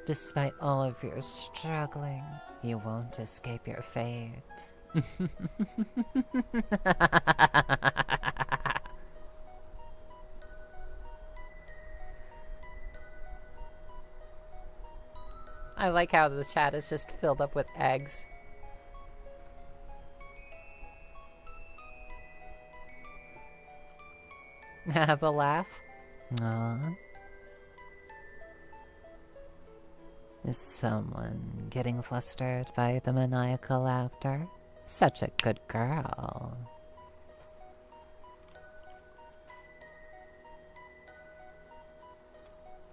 despite all of your struggling, you won't escape your fate. I like how the chat is just filled up with eggs. Have a laugh? Aww. Is someone getting flustered by the maniacal laughter? Such a good girl.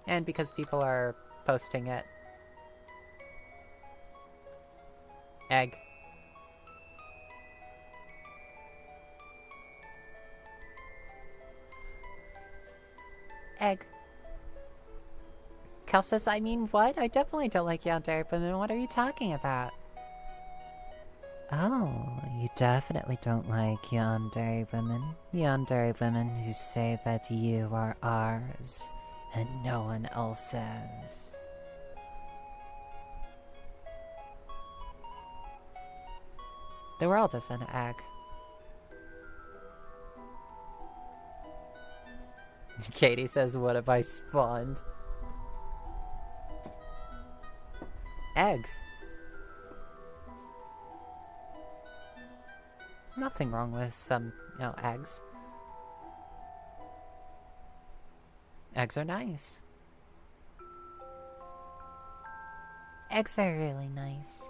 And because people are posting it. Egg. Egg. Cal says, I mean, what? I definitely don't like yandere women. What are you talking about? Oh, you definitely don't like yandere women. Yandere women who say that you are ours and no one else's. The world is an egg. Katie says, what have I spawned? Eggs. Nothing wrong with some, eggs. Eggs are nice. Eggs are really nice.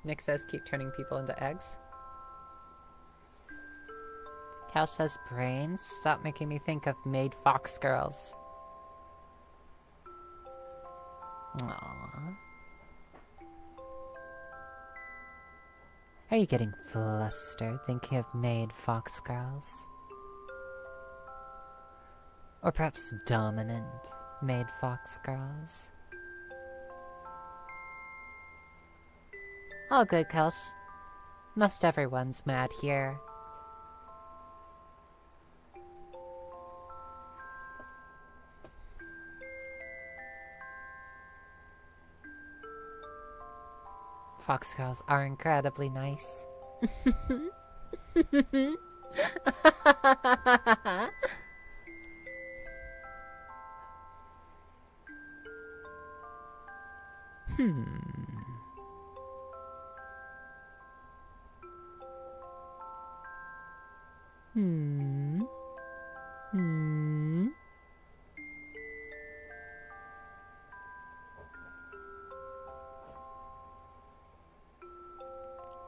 Nick says keep turning people into eggs. Cal says brains. Stop making me think of Maid Fox girls. Aww. Are you getting flustered thinking of Maid Fox girls? Or perhaps dominant Maid Fox girls? All good, Kels. Most everyone's mad here. Fox girls are incredibly nice.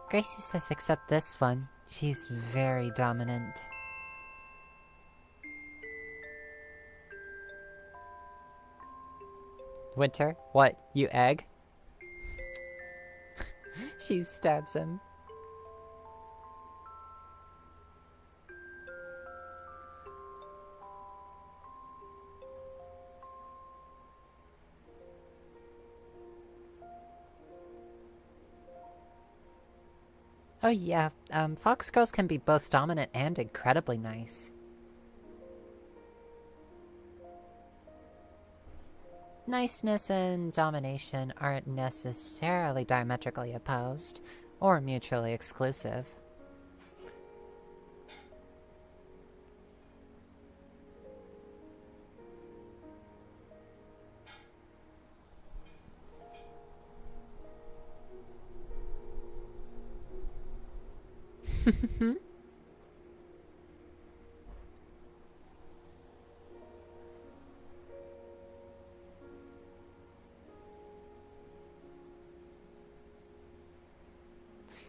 Gracie says except this one. She's very dominant. Winter? What? You egg? She stabs him. Oh yeah, fox girls can be both dominant and incredibly nice. Niceness and domination aren't necessarily diametrically opposed, or mutually exclusive.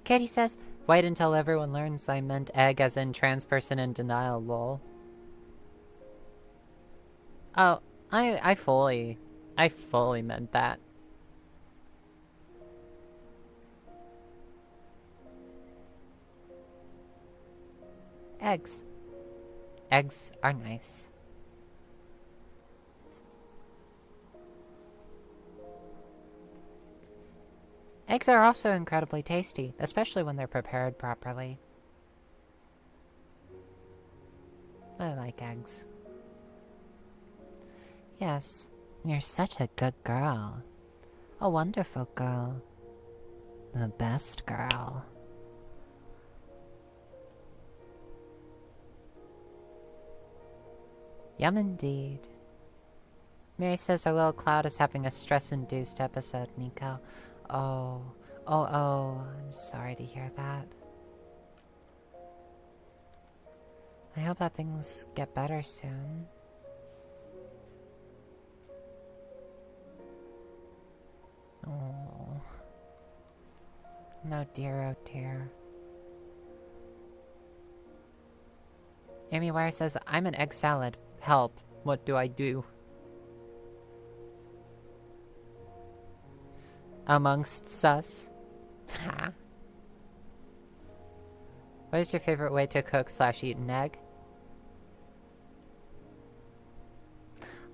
Katie says, wait until everyone learns I meant egg as in trans person in denial, lol. Oh, I fully meant that. Eggs. Eggs are nice. Eggs are also incredibly tasty, especially when they're prepared properly. I like eggs. Yes, you're such a good girl. A wonderful girl. The best girl. Yum indeed. Mary says our little cloud is having a stress-induced episode, Nico. Oh, I'm sorry to hear that. I hope that things get better soon. Oh. No dear, oh dear. Amy Wire says, I'm an egg salad. Help. What do I do? Amongst sus. Ha. What is your favorite way to cook / eat an egg?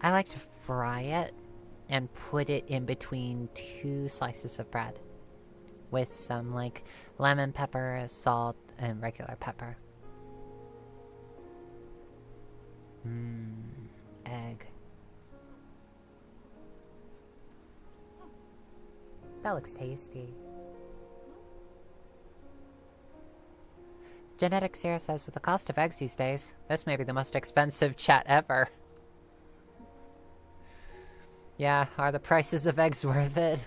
I like to fry it and put it in between 2 slices of bread with some like lemon pepper, salt, and regular pepper. Egg. That looks tasty. Genetic Sarah says, with the cost of eggs these days, this may be the most expensive chat ever. Yeah, are the prices of eggs worth it?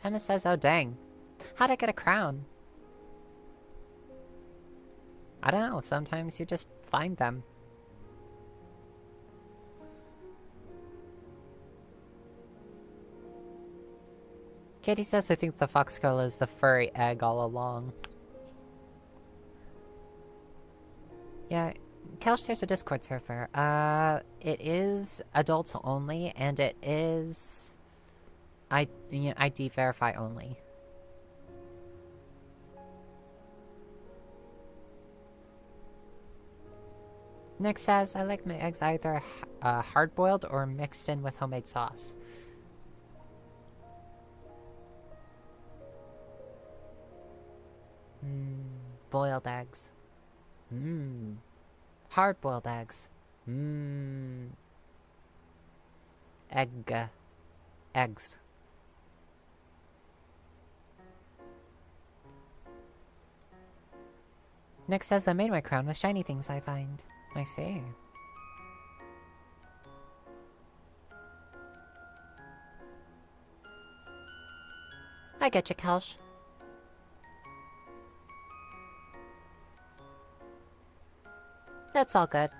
Emma says, oh dang. How'd I get a crown? I don't know, sometimes you just find them. Katie says, I think the fox girl is the furry egg all along. Yeah, Kelch, there's a Discord server. It is adults only, and it is ID verify only. Nick says, I like my eggs either hard-boiled or mixed in with homemade sauce. Boiled eggs. Hard-boiled eggs. Eggs. Nick says, I made my crown with shiny things I find. I see. I get you, Kelch. That's all good.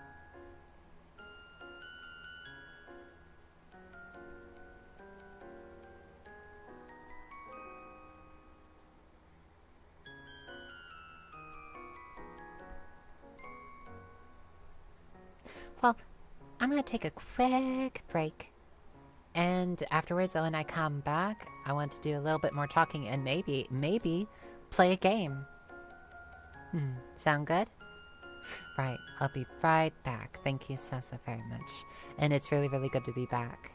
Well, I'm gonna take a quick break. And afterwards, when I come back, I want to do a little bit more talking and maybe play a game. Sound good? Right, I'll be right back. Thank you so very much. And it's really, really good to be back.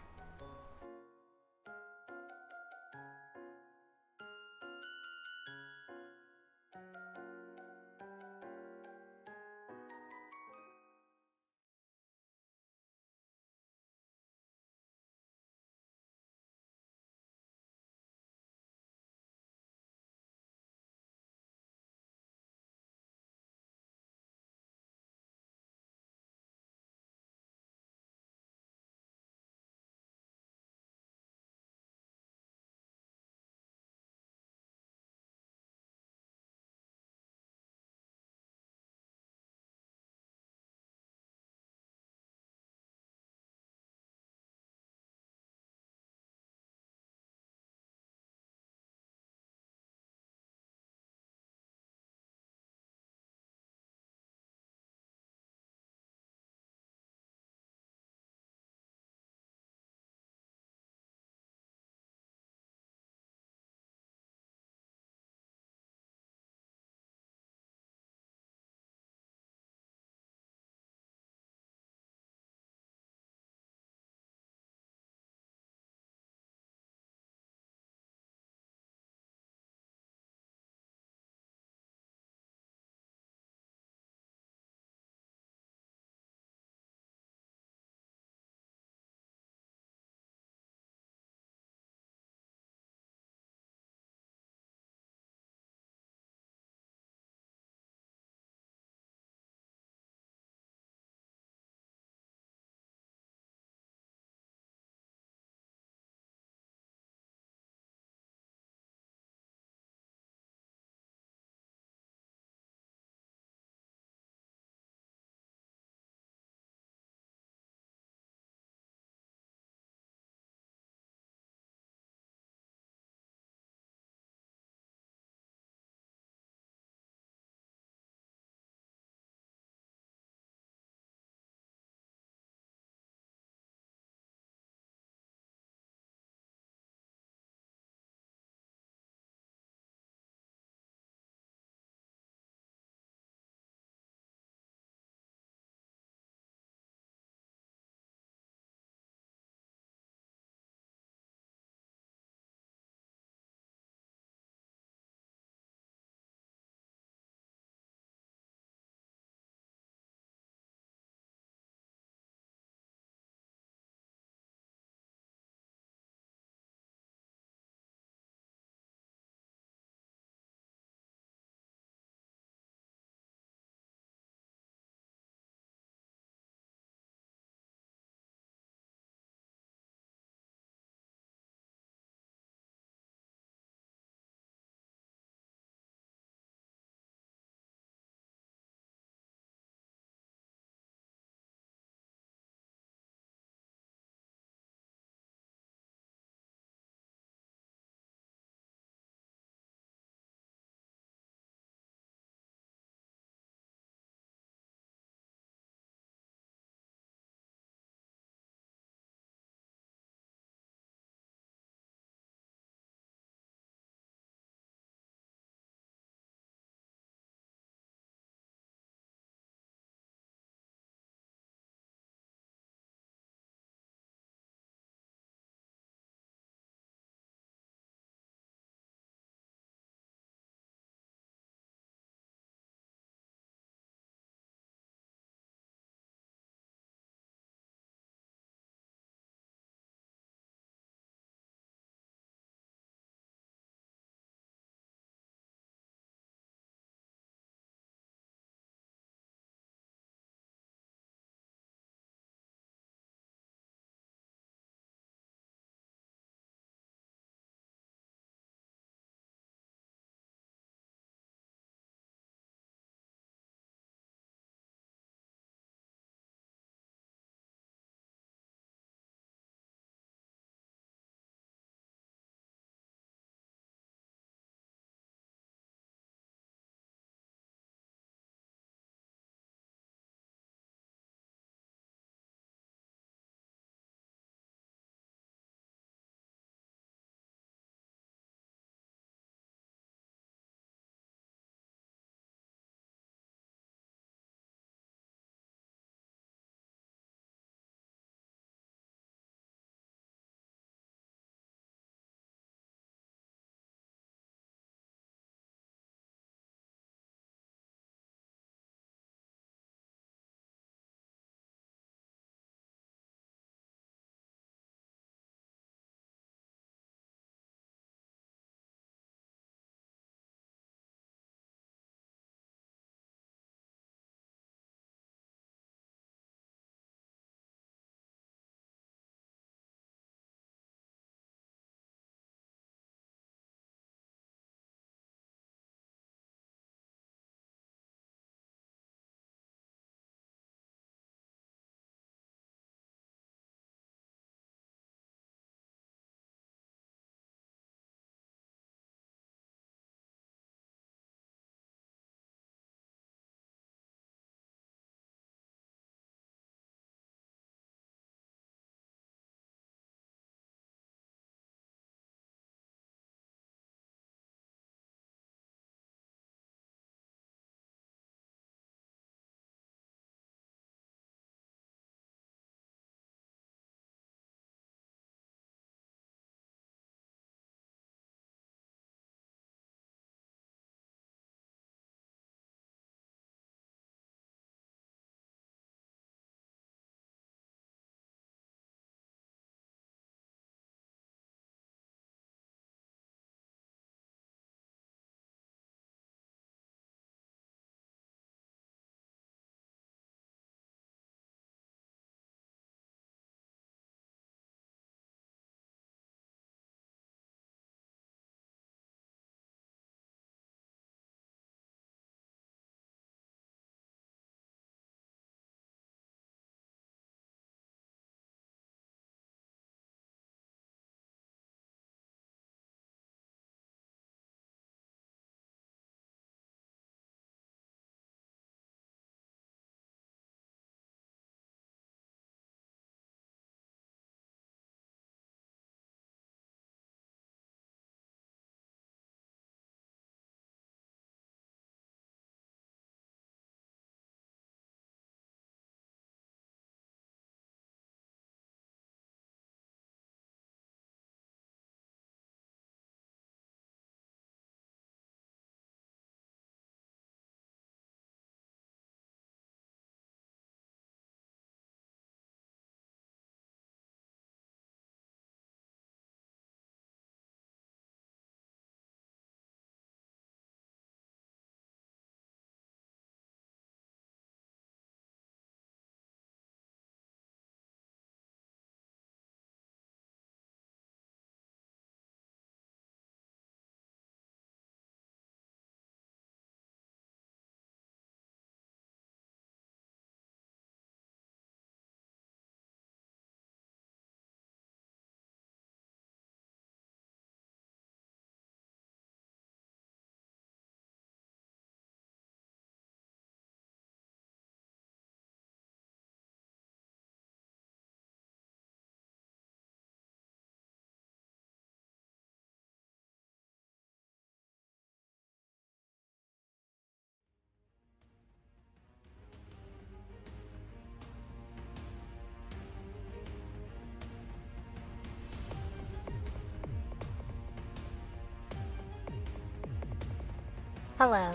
Hello.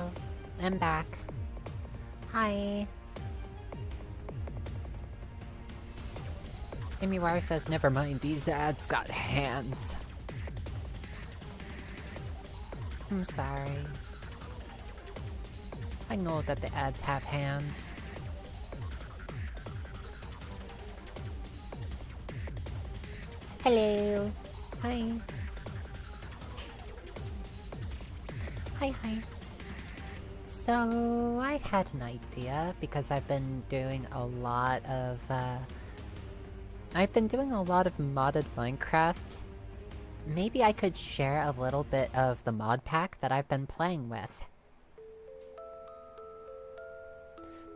I'm back. Hi. Amiwara says, never mind, these ads got hands. I'm sorry. I know that the ads have hands. Hello. Hi. Hi. So, I had an idea because I've been doing a lot of, modded Minecraft. Maybe I could share a little bit of the mod pack that I've been playing with.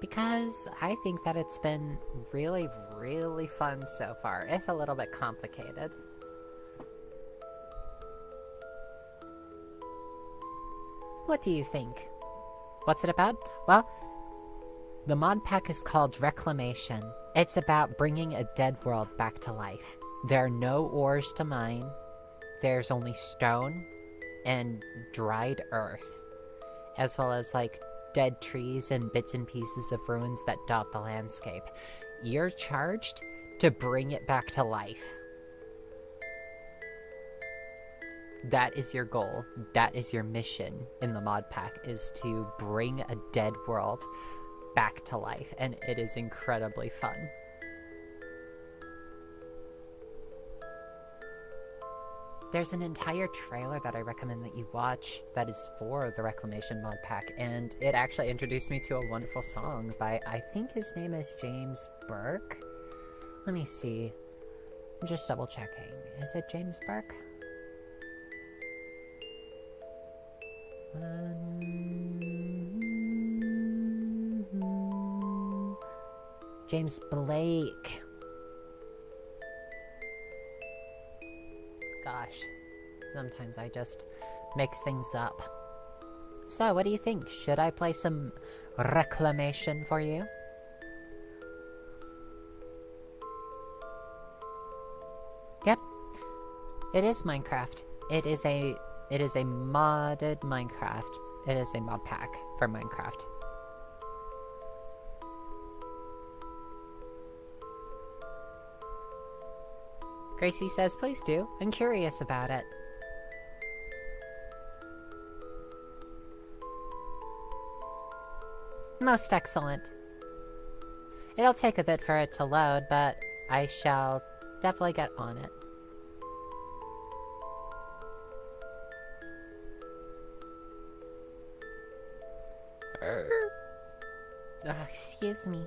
Because I think that it's been really, really fun so far, if a little bit complicated. What do you think? What's it about? Well, the mod pack is called Reclamation. It's about bringing a dead world back to life. There are no ores to mine. There's only stone and dried earth, as well as like dead trees and bits and pieces of ruins that dot the landscape. You're charged to bring it back to life. That is your goal. That is your mission in the mod pack, is to bring a dead world back to life, and it is incredibly fun. There's an entire trailer that I recommend that you watch that is for the Reclamation mod pack, and it actually introduced me to a wonderful song by, I think his name is James Burke? Let me see. I'm just double checking. Is it James Burke? James Blake. Gosh, sometimes I just mix things up. So, what do you think? Should I play some Reclamation for you? Yep. It is Minecraft. It is a modded Minecraft. It is a mod pack for Minecraft. Gracie says, please do. I'm curious about it. Most excellent. It'll take a bit for it to load, but I shall definitely get on it. Excuse me.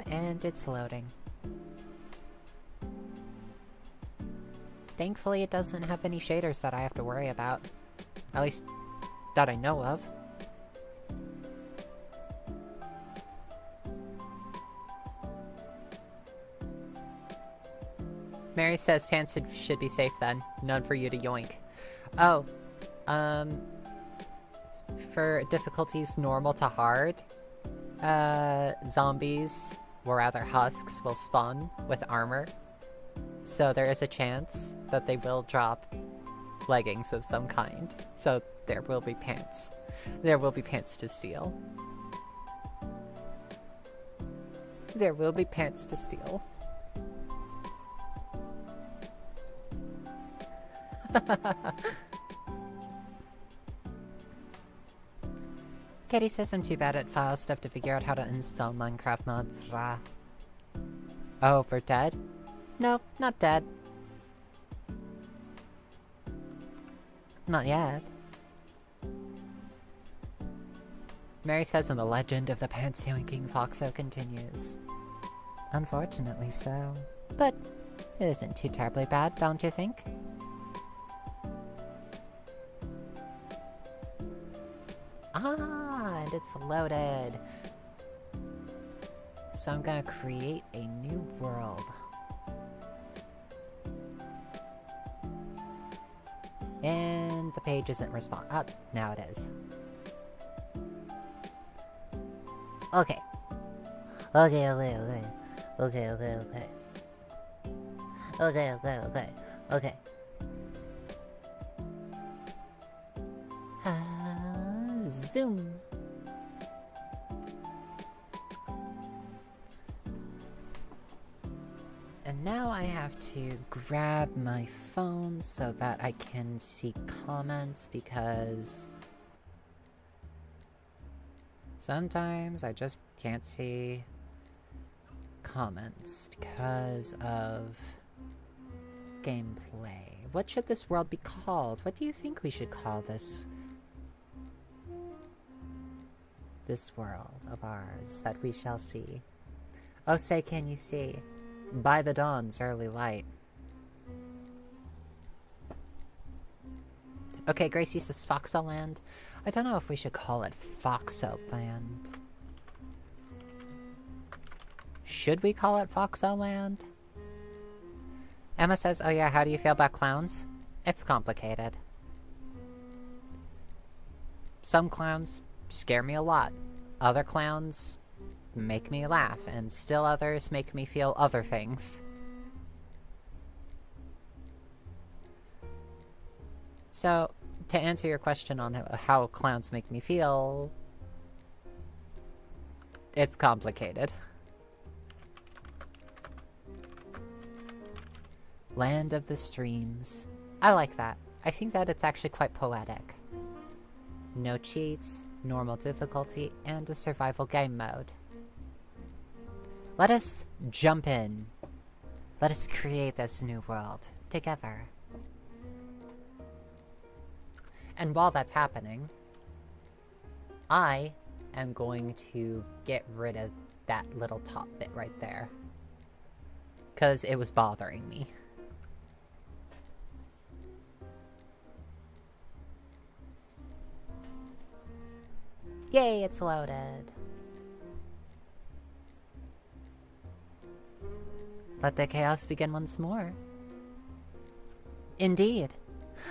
And it's loading. Thankfully, it doesn't have any shaders that I have to worry about. At least, that I know of. Mary says pants should be safe then. None for you to yoink. Oh, for difficulties normal to hard, zombies, or rather husks, will spawn with armor. So there is a chance that they will drop leggings of some kind. So there will be pants. There will be pants to steal. There will be pants to steal. Katie says I'm too bad at file stuff to figure out how to install Minecraft mods. Rah. Oh, we're dead? No, not dead. Not yet. Mary says, and the legend of the pants-yoinking Foxo continues. Unfortunately so. But it isn't too terribly bad, don't you think? Ah, and it's loaded. So I'm gonna create a new world. And the page isn't respond. Oh, now it is. Okay. Okay. Okay. Zoom. And now I have to grab my phone so that I can see comments, because sometimes I just can't see comments because of gameplay. What should this world be called? What do you think we should call this world of ours that we shall see? Oh, say can you see? By the dawn's early light. Okay, Gracie says Foxoland. I don't know if we should call it Foxoland. Should we call it Foxoland? Emma says, oh yeah, how do you feel about clowns? It's complicated. Some clowns scare me a lot. Other clowns make me laugh, and still others make me feel other things. So, to answer your question on how clowns make me feel, it's complicated. Land of the Streams. I like that. I think that it's actually quite poetic. No cheats, normal difficulty, and a survival game mode. Let us jump in. Let us create this new world together. And while that's happening, I am going to get rid of that little top bit right there, because it was bothering me. Yay, it's loaded. Let the chaos begin once more. Indeed.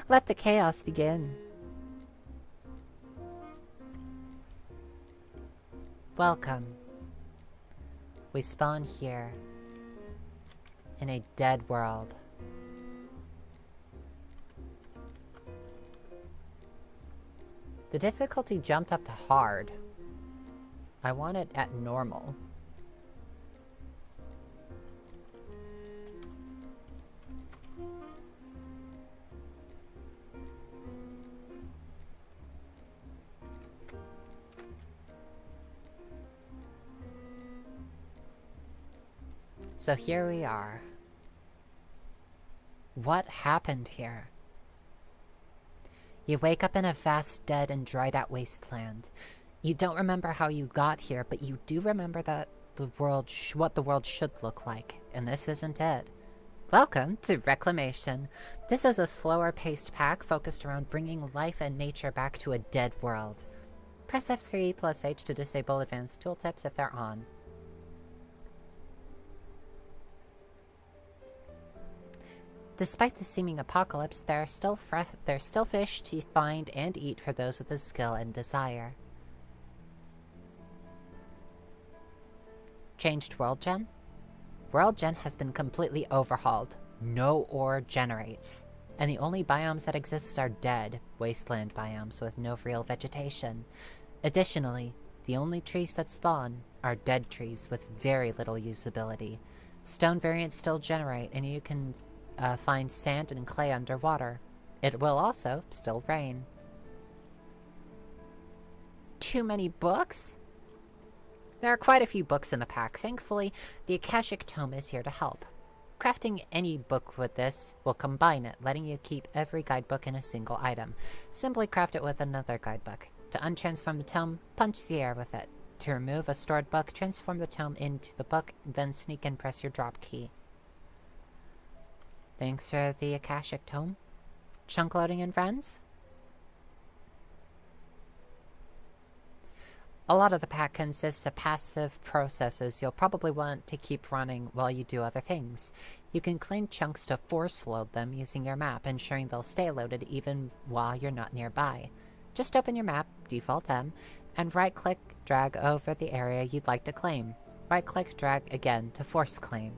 Let the chaos begin. Welcome. We spawn here in a dead world. The difficulty jumped up to hard. I want it at normal. So here we are. What happened here? You wake up in a vast, dead, and dried-out wasteland. You don't remember how you got here, but you do remember that what the world should look like, and this isn't it. Welcome to Reclamation. This is a slower-paced pack focused around bringing life and nature back to a dead world. Press F3 plus H to disable advanced tooltips if they're on. Despite the seeming apocalypse, there are still fish to find and eat for those with the skill and desire. Changed World Gen? World Gen has been completely overhauled. No ore generates. And the only biomes that exist are dead, wasteland biomes with no real vegetation. Additionally, the only trees that spawn are dead trees with very little usability. Stone variants still generate, and you can find sand and clay underwater. It will also still rain. Too many books? There are quite a few books in the pack. Thankfully, the Akashic Tome is here to help. Crafting any book with this will combine it, letting you keep every guidebook in a single item. Simply craft it with another guidebook. To untransform the tome, punch the air with it. To remove a stored book, transform the tome into the book, then sneak and press your drop key. Thanks for the Akashic Tome. Chunk loading and friends? A lot of the pack consists of passive processes you'll probably want to keep running while you do other things. You can claim chunks to force load them using your map, ensuring they'll stay loaded even while you're not nearby. Just open your map, default M, and right-click, drag over the area you'd like to claim. Right-click, drag again to force claim.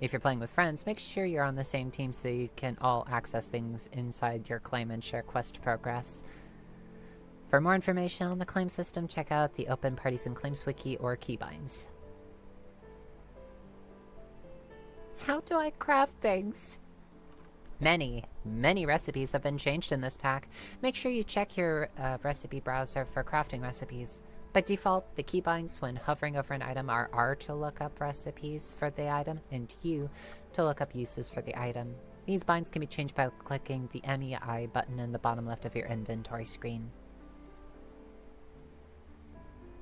If you're playing with friends, make sure you're on the same team so you can all access things inside your claim and share quest progress. For more information on the claim system, check out the Open Parties and Claims Wiki or Keybinds. How do I craft things? Many recipes have been changed in this pack. Make sure you check your recipe browser for crafting recipes. By default, the keybinds when hovering over an item are R to look up recipes for the item, and U to look up uses for the item. These binds can be changed by clicking the MEI button in the bottom left of your inventory screen.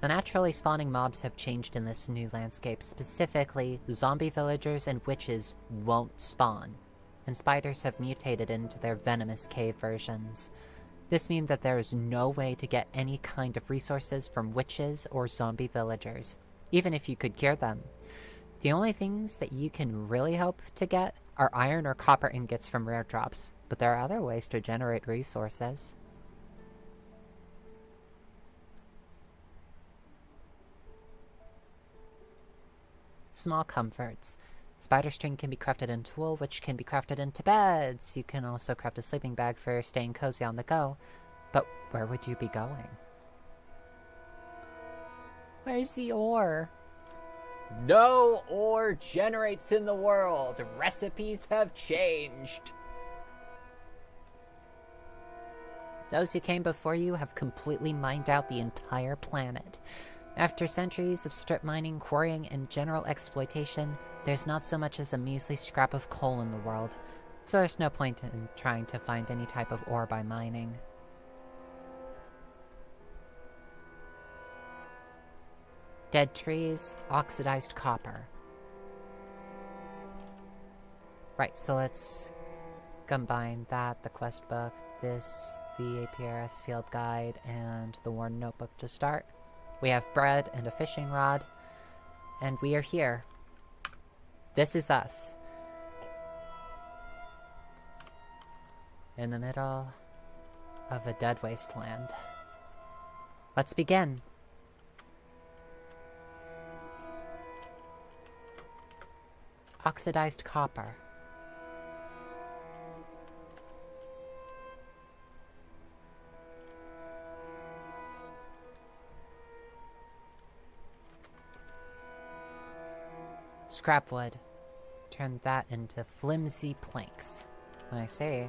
The naturally spawning mobs have changed in this new landscape. Specifically, zombie villagers and witches won't spawn, and spiders have mutated into their venomous cave versions. This means that there is no way to get any kind of resources from witches or zombie villagers, even if you could cure them. The only things that you can really hope to get are iron or copper ingots from rare drops, but there are other ways to generate resources. Small comforts. Spider string can be crafted into wool, which can be crafted into beds. You can also craft a sleeping bag for staying cozy on the go. But where would you be going? Where's the ore? No ore generates in the world. Recipes have changed. Those who came before you have completely mined out the entire planet. After centuries of strip mining, quarrying, and general exploitation, there's not so much as a measly scrap of coal in the world, so there's no point in trying to find any type of ore by mining. Dead trees, oxidized copper. Right, so let's combine that, the quest book, this, the APRS field guide, and the worn notebook to start. We have bread and a fishing rod, and we are here. This is us. In the middle of a dead wasteland. Let's begin. Oxidized copper. Scrap wood. Turn that into flimsy planks. I see.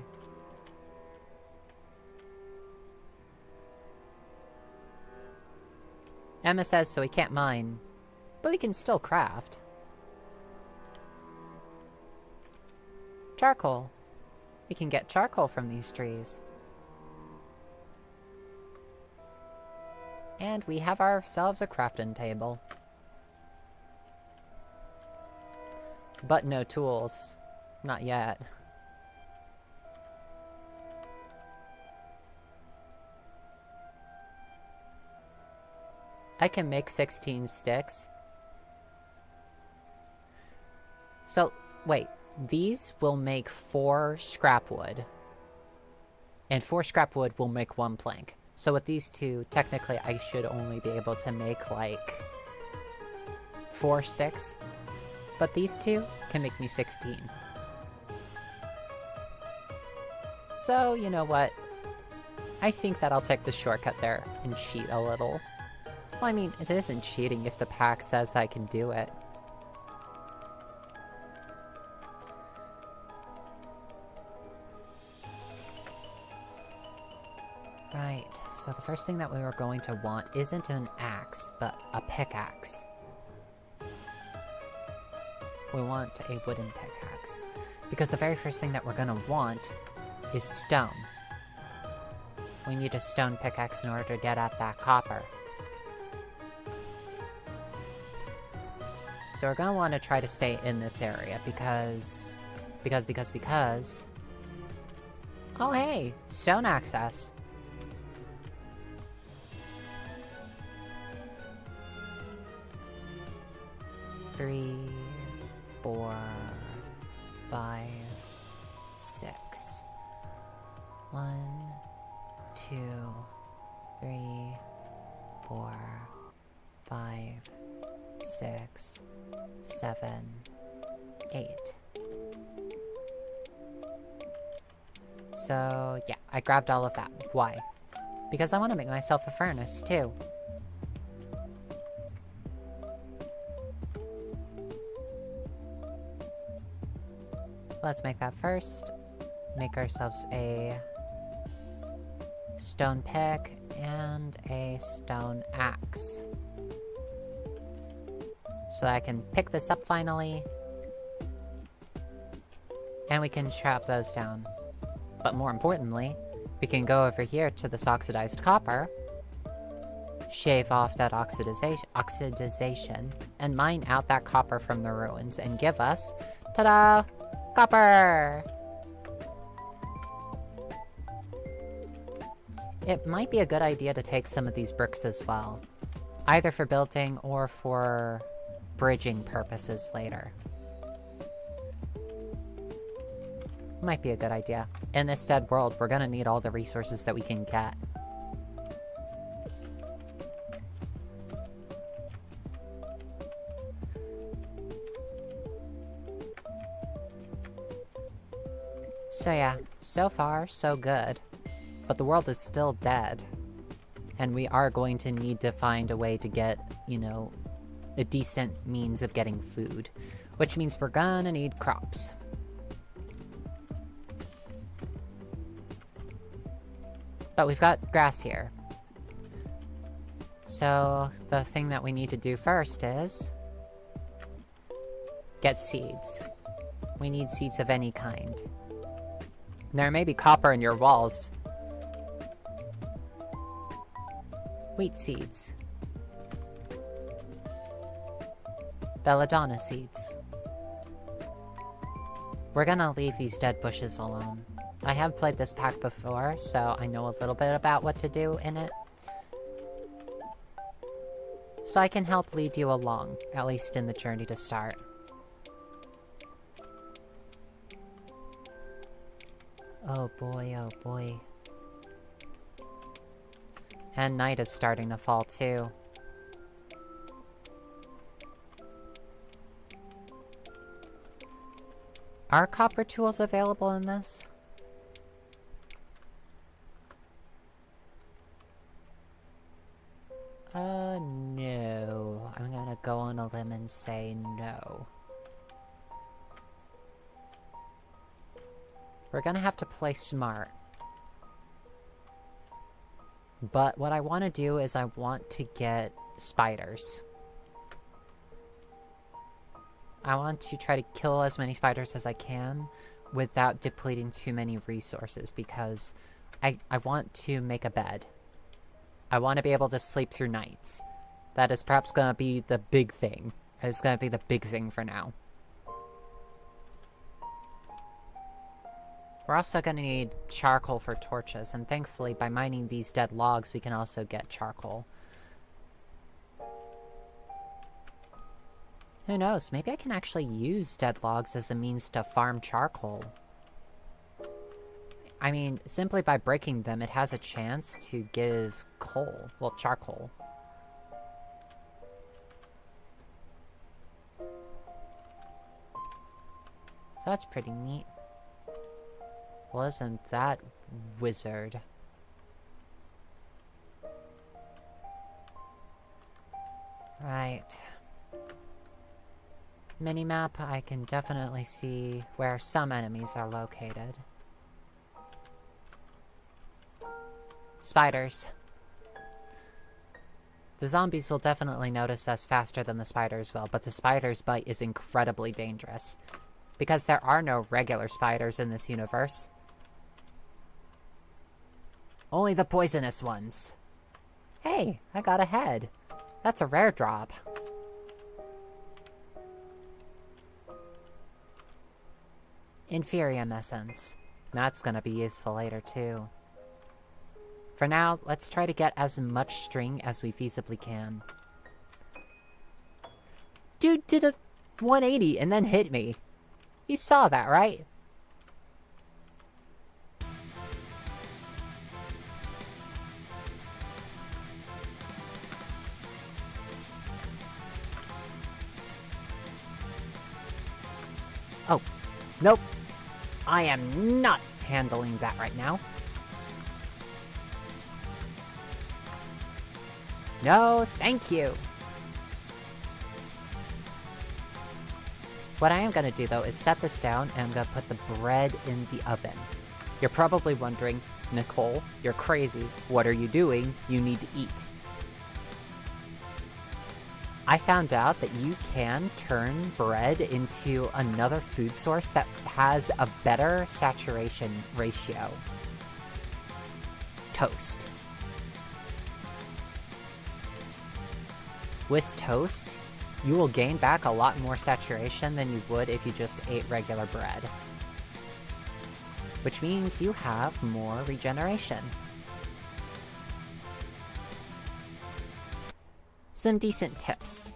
Emma says so we can't mine, but we can still craft. Charcoal. We can get charcoal from these trees. And we have ourselves a crafting table. But no tools. Not yet. I can make 16 sticks. So, wait. These will make 4 scrap wood. And 4 scrap wood will make 1 plank. So with these two, technically I should only be able to make, like, 4 sticks. But these two can make me 16. So, you know what? I think that I'll take the shortcut there and cheat a little. Well, I mean, it isn't cheating if the pack says I can do it. Right, so the first thing that we are going to want isn't an axe, but a pickaxe. We want a wooden pickaxe, because the very first thing that we're gonna want is stone. We need a stone pickaxe in order to get at that copper. So we're gonna want to try to stay in this area, because... Oh hey! Stone access! Three... 4, 5, 6. 1, 2, 3, 4, 5, 6, 7, 8. So, yeah, I grabbed all of that. Why? Because I want to make myself a furnace, too. Let's make that first. Make ourselves a stone pick and a stone axe. So that I can pick this up finally. And we can trap those down. But more importantly, we can go over here to this oxidized copper, shave off that oxidization, and mine out that copper from the ruins and give us, ta-da, copper! It might be a good idea to take some of these bricks as well, either for building or for bridging purposes later. Might be a good idea. In this dead world, we're gonna need all the resources that we can get. So yeah, so far, so good. But the world is still dead. And we are going to need to find a way to get, you know, a decent means of getting food. Which means we're gonna need crops. But we've got grass here. So, the thing that we need to do first is get seeds. We need seeds of any kind. There may be copper in your walls. Wheat seeds. Belladonna seeds. We're gonna leave these dead bushes alone. I have played this pack before, so I know a little bit about what to do in it. So I can help lead you along, at least in the journey to start. Oh boy, oh boy. And night is starting to fall too. Are copper tools available in this? No. I'm gonna go on a limb and say no. We're gonna have to play smart. But what I want to do is I want to get spiders. I want to try to kill as many spiders as I can without depleting too many resources because I want to make a bed. I want to be able to sleep through nights. That is perhaps going to be the big thing. It's going to be the big thing for now. We're also going to need charcoal for torches, and thankfully by mining these dead logs we can also get charcoal. Who knows, maybe I can actually use dead logs as a means to farm charcoal. I mean, simply by breaking them, it has a chance to give coal. Well, charcoal. So that's pretty neat. Well, isn't that wizard? Right. Minimap, I can definitely see where some enemies are located. Spiders. The zombies will definitely notice us faster than the spiders will, but the spider's bite is incredibly dangerous. Because there are no regular spiders in this universe. Only the poisonous ones. Hey, I got a head. That's a rare drop. Inferium essence. That's gonna be useful later too. For now, let's try to get as much string as we feasibly can. Dude did a 180 and then hit me. You saw that, right? Nope. I am not handling that right now. No, thank you. What I am going to do, though, is set this down, and I'm going to put the bread in the oven. You're probably wondering, Nicole, you're crazy. What are you doing? You need to eat. I found out that you can turn bread into another food source that has a better saturation ratio. Toast. With toast, you will gain back a lot more saturation than you would if you just ate regular bread. Which means you have more regeneration. Some decent tips.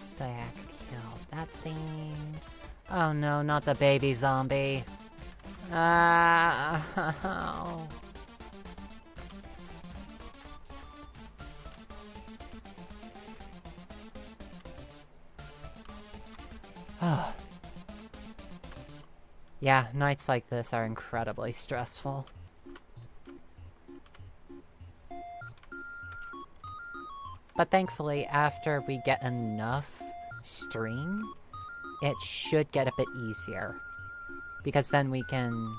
So I could kill that thing. Oh no, not the baby zombie. Oh. Yeah, nights like this are incredibly stressful. But thankfully, after we get enough string, it should get a bit easier. Because then we can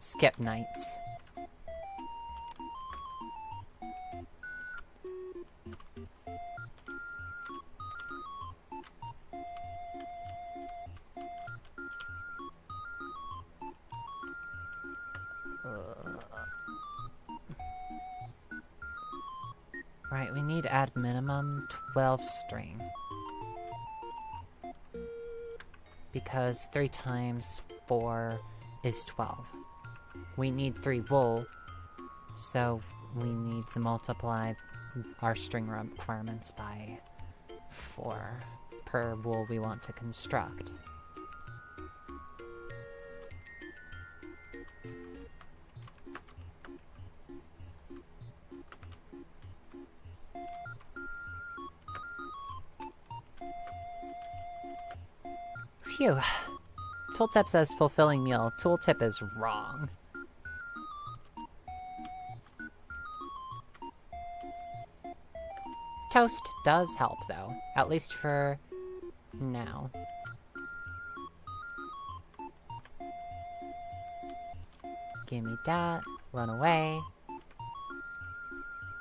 skip nights. Right, we need to add minimum 12 string. Because 3 times 4 is 12. We need 3 wool, so we need to multiply our string requirements by 4 per wool we want to construct. Phew. Tooltip says fulfilling meal. Tooltip is wrong. Toast does help, though. At least for now. Give me that. Run away.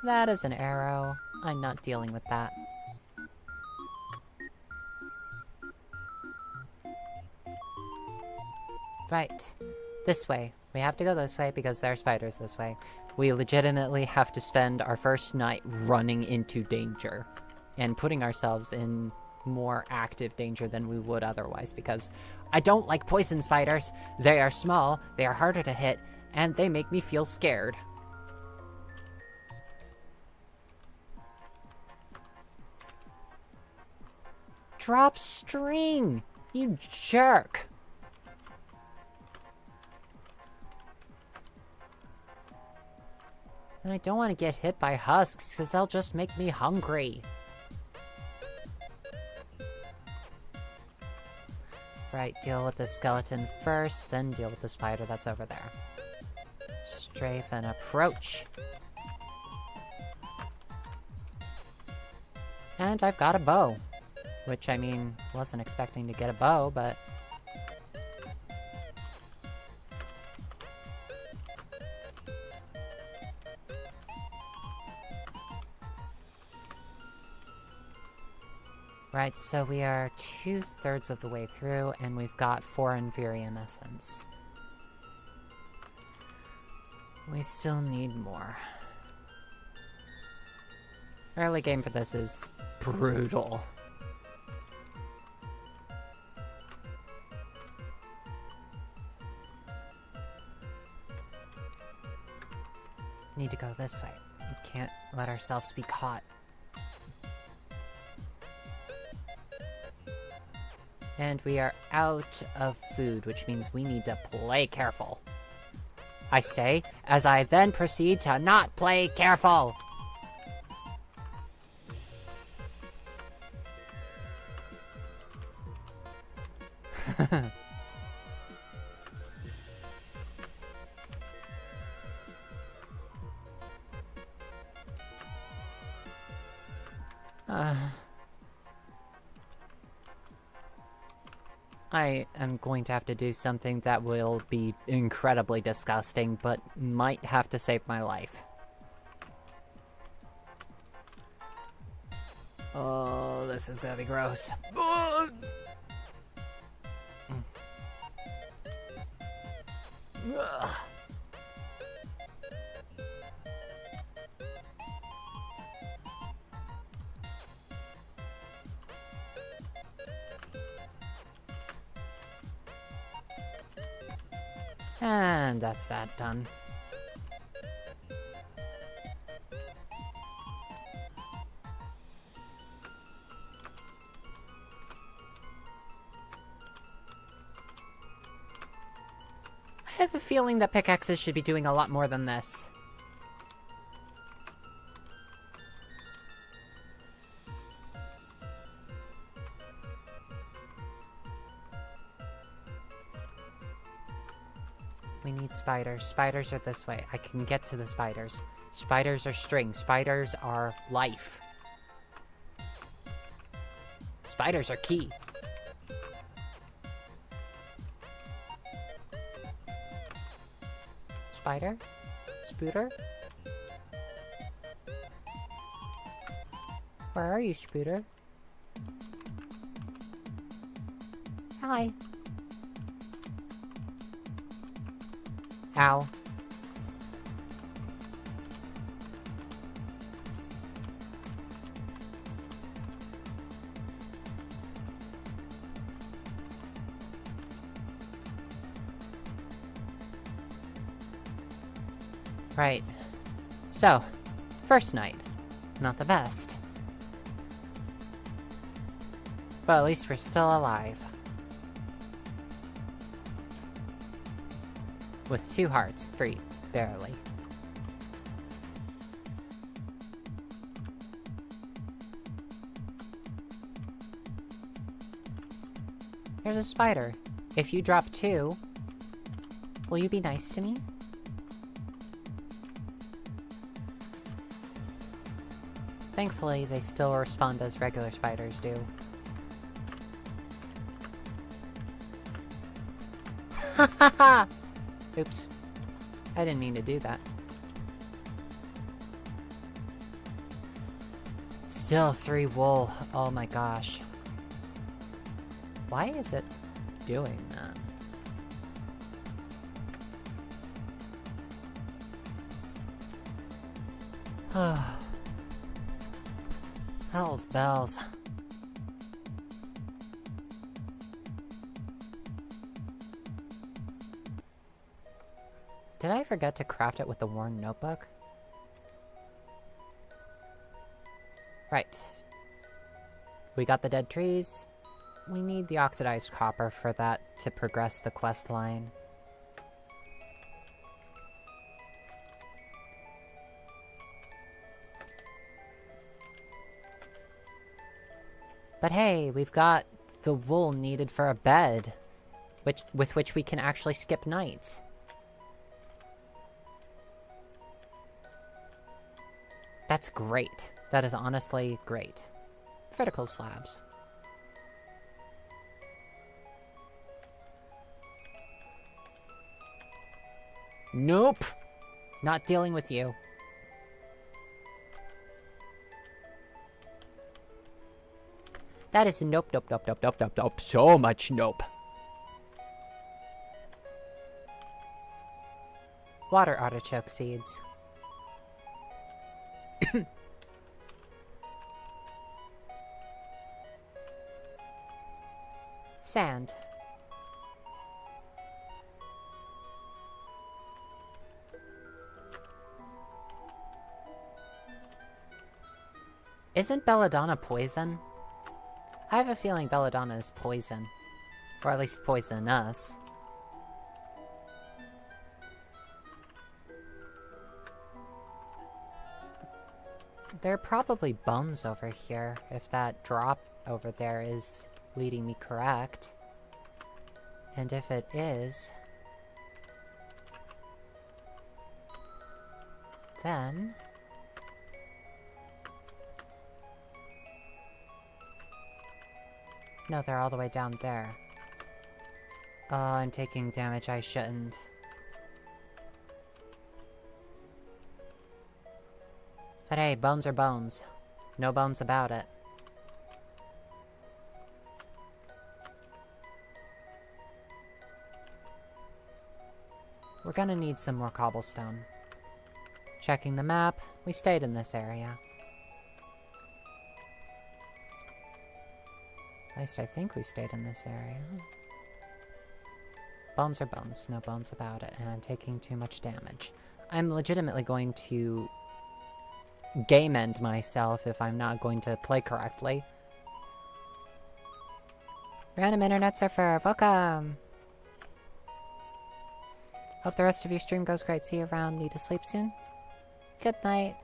That is an arrow. I'm not dealing with that. Right. This way. We have to go this way because there are spiders this way. We legitimately have to spend our first night running into danger. And putting ourselves in more active danger than we would otherwise. Because I don't like poison spiders. They are small, they are harder to hit, and they make me feel scared. Drop string! You jerk! And I don't want to get hit by husks, because they'll just make me hungry. Right, deal with the skeleton first, then deal with the spider that's over there. Strafe and approach. And I've got a bow. Which, I mean, wasn't expecting to get a bow, but... Right, so we are 2/3 of the way through, and we've got 4 Inferium Essence. We still need more. Early game for this is brutal. Need to go this way. We can't let ourselves be caught. And we are out of food, which means we need to play careful. I say, as I then proceed to not play careful. I am going to have to do something that will be incredibly disgusting, but might have to save my life. Oh, this is gonna be gross. Ugh. And that's that done. I have a feeling that pickaxes should be doing a lot more than this. We need spiders. Spiders are this way. I can get to the spiders. Spiders are string. Spiders are life. Spiders are key. Spider? Spooter? Where are you, Spooter? Hi. Ow. Right. So, first night. Not the best. But at least we're still alive. With 2 hearts. 3. Barely. There's a spider. If you drop 2, will you be nice to me? Thankfully, they still respond as regular spiders do. Ha ha ha! Oops. I didn't mean to do that. Still 3 wool. Oh my gosh. Why is it doing that? Hell's bells. Did I forget to craft it with the worn notebook? Right. We got the dead trees. We need the oxidized copper for that to progress the quest line. But hey, we've got the wool needed for a bed, with which we can actually skip nights. That's great. That is honestly great. Vertical slabs. Nope! Not dealing with you. That is nope, nope, nope, nope, nope, nope, nope. So much nope. Water artichoke seeds. Sand. Isn't belladonna poison? I have a feeling belladonna is poison. Or at least poison us. There are probably bones over here, if that drop over there is leading me correct. And if it is... then... no, they're all the way down there. Oh, I'm taking damage I shouldn't. But hey, bones are bones. No bones about it. We're gonna need some more cobblestone. Checking the map, we stayed in this area. At least I think we stayed in this area. Bones are bones, no bones about it, and I'm taking too much damage. I'm legitimately going to game end myself if I'm not going to play correctly. Random internet surfer, welcome! Hope the rest of your stream goes great. See you around. Need to sleep soon? Good night.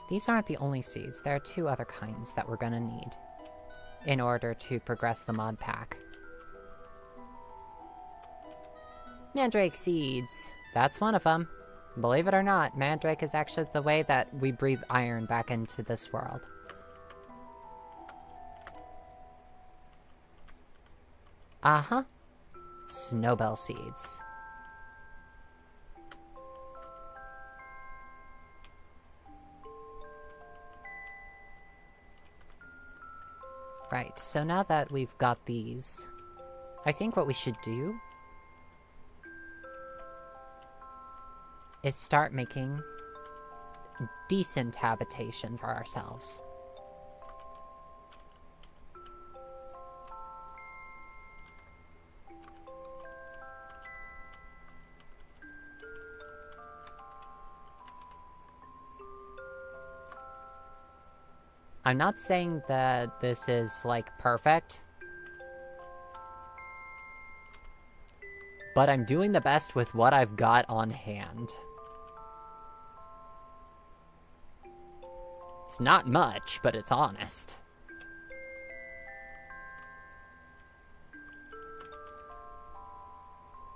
These aren't the only seeds. There are 2 other kinds that we're gonna need in order to progress the mod pack. Mandrake seeds! That's one of them. Believe it or not, Mandrake is actually the way that we breathe iron back into this world. Uh-huh. Snowbell seeds. Right, so now that we've got these, I think what we should do is start making decent habitation for ourselves. I'm not saying that this is, like, perfect, but I'm doing the best with what I've got on hand. It's not much, but it's honest.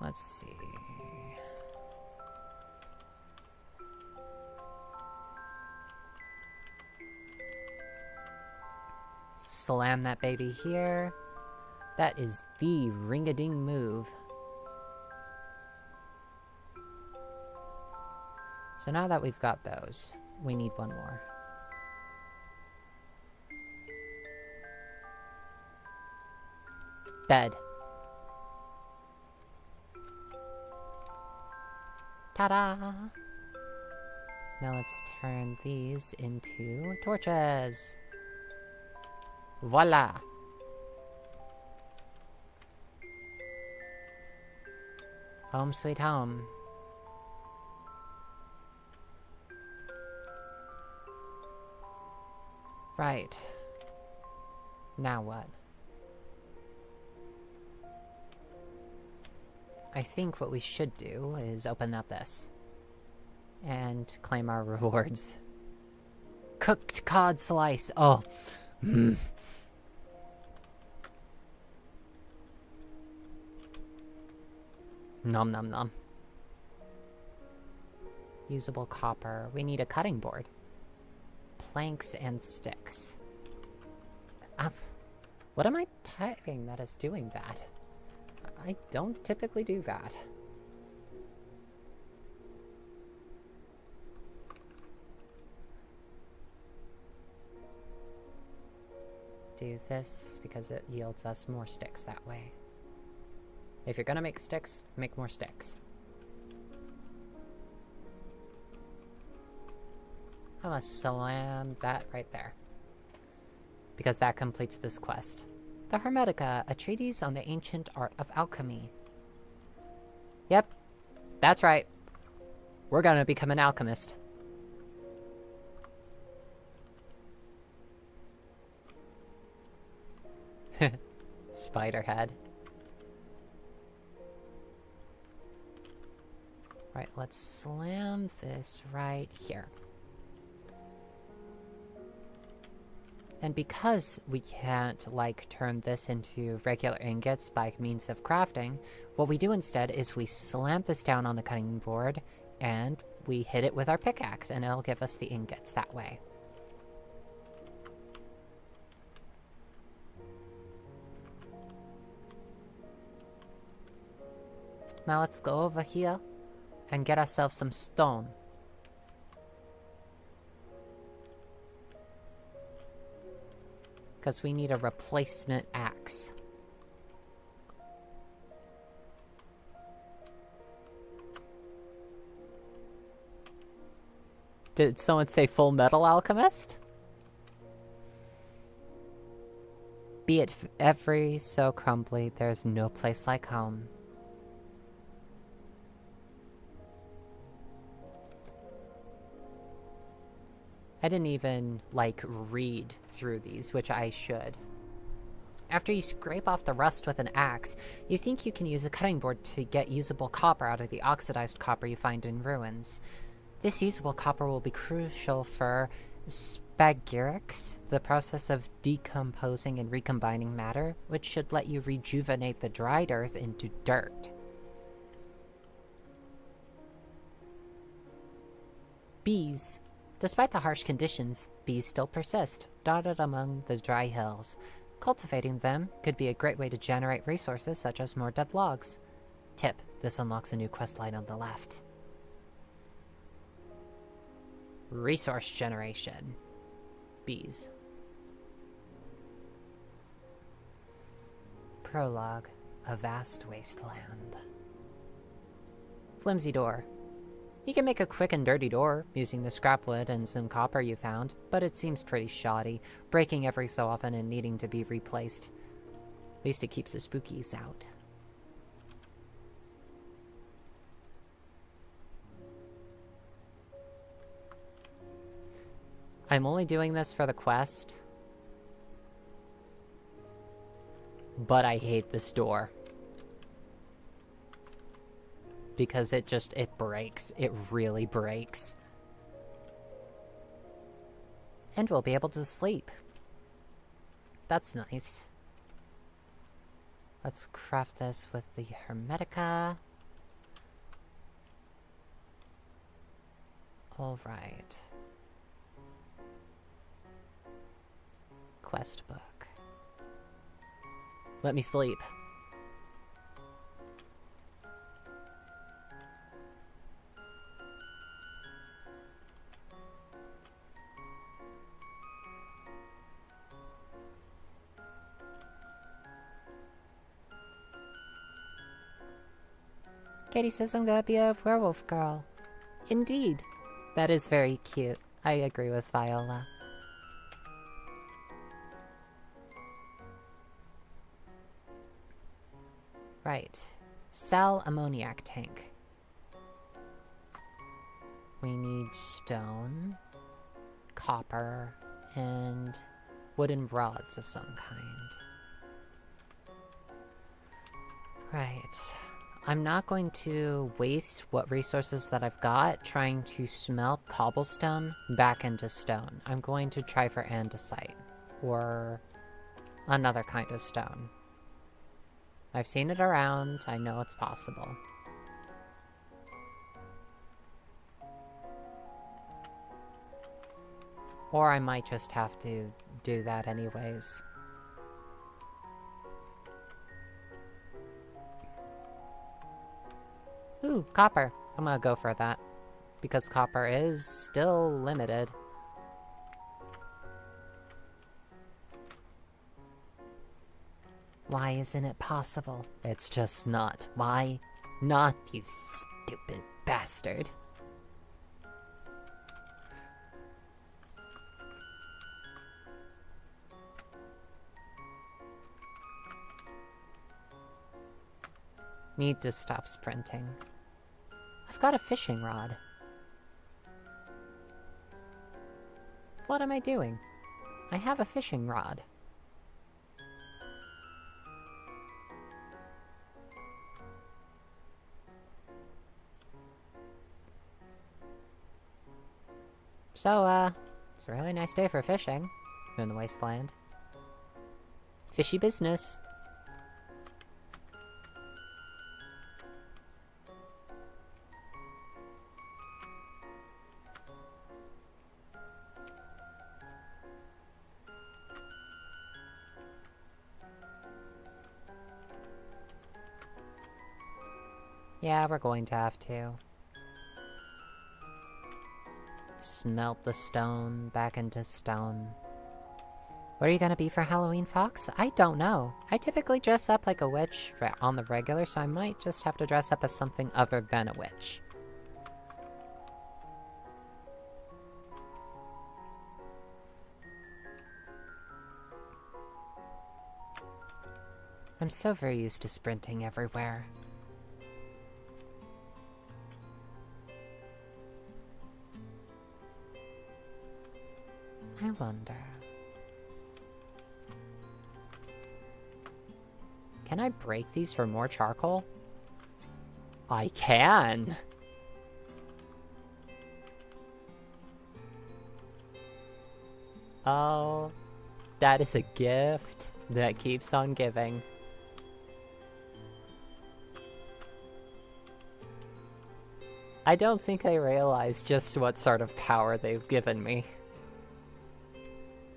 Let's see... Slam that baby here. That is the ring-a-ding move. So now that we've got those, we need one more. Bed. Ta-da! Now let's turn these into torches. Voila! Home sweet home. Right. Now what? I think what we should do is open up this. And claim our rewards. Cooked cod slice! Oh! Mmm. Nom nom nom. Usable copper. We need a cutting board. Planks and sticks. What am I typing that is doing that? I don't typically do that. Do this because it yields us more sticks that way. If you're gonna make sticks, make more sticks. I must slam that right there. Because that completes this quest. The Hermetica, a treatise on the ancient art of alchemy. Yep, that's right. We're gonna become an alchemist. Spider head. Right, let's slam this right here. And because we can't, like, turn this into regular ingots by means of crafting, what we do instead is we slam this down on the cutting board, and we hit it with our pickaxe, and it'll give us the ingots that way. Now let's go over here and get ourselves some stone. Because we need a replacement axe. Did someone say Full Metal Alchemist? Be it every so crumbly, there's no place like home. I didn't even, like, read through these, which I should. After you scrape off the rust with an axe, you think you can use a cutting board to get usable copper out of the oxidized copper you find in ruins. This usable copper will be crucial for spagyrics, the process of decomposing and recombining matter, which should let you rejuvenate the dried earth into dirt. Bees. Despite the harsh conditions, bees still persist, dotted among the dry hills. Cultivating them could be a great way to generate resources such as more dead logs. Tip, this unlocks a new questline on the left. Resource generation. Bees. Prologue, a vast wasteland. Flimsy door. You can make a quick and dirty door using the scrap wood and some copper you found, but it seems pretty shoddy, breaking every so often and needing to be replaced. At least it keeps the spookies out. I'm only doing this for the quest, but I hate this door. Because it breaks. It really breaks. And we'll be able to sleep. That's nice. Let's craft this with the Hermetica. Alright. Quest book. Let me sleep. Katie says I'm gonna be a werewolf girl. Indeed. That is very cute. I agree with Viola. Right. Sal ammoniac tank. We need stone, copper, and wooden rods of some kind. Right. I'm not going to waste what resources that I've got trying to smelt cobblestone back into stone. I'm going to try for andesite, or another kind of stone. I've seen it around, I know it's possible. Or I might just have to do that anyways. Ooh, copper. I'm gonna go for that. Because copper is still limited. Why isn't it possible? It's just not. Why not, you stupid bastard? Need to stop sprinting. I've got a fishing rod. What am I doing? I have a fishing rod. So, it's a really nice day for fishing in the wasteland. Fishy business. Yeah, we're going to have to. Smelt the stone back into stone. What are you gonna be for Halloween, Fox? I don't know. I typically dress up like a witch on the regular, so I might just have to dress up as something other than a witch. I'm so very used to sprinting everywhere. I wonder... Can I break these for more charcoal? I can! Oh, that is a gift that keeps on giving. I don't think they realize just what sort of power they've given me.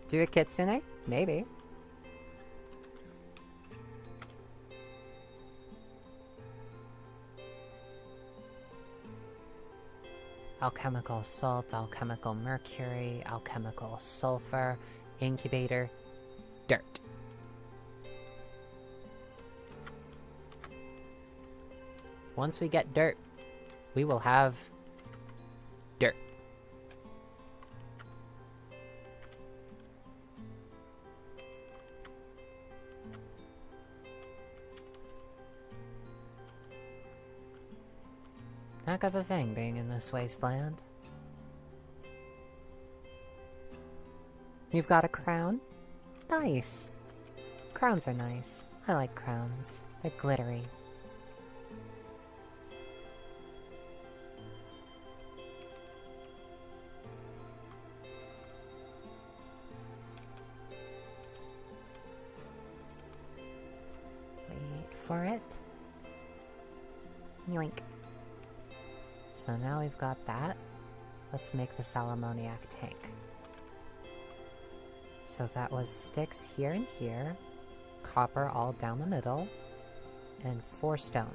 Do a kitsune? Maybe. Alchemical salt, alchemical mercury, alchemical sulfur, incubator, dirt. Once we get dirt, we will have dirt. Heck of a thing being in this wasteland. You've got a crown? Nice. Crowns are nice. I like crowns. They're glittery. Wait for it. Yoink. So now we've got that. Let's make the Salamoniac tank. So that was sticks here and here, copper all down the middle, and 4 stone.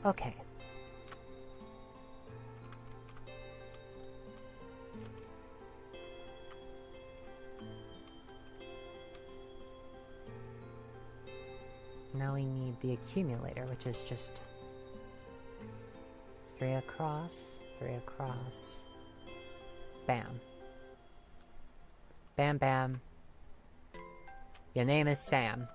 Okay. Now we need the accumulator, which is just 3 across, 3 across. Bam. Bam bam. Your name is Sam.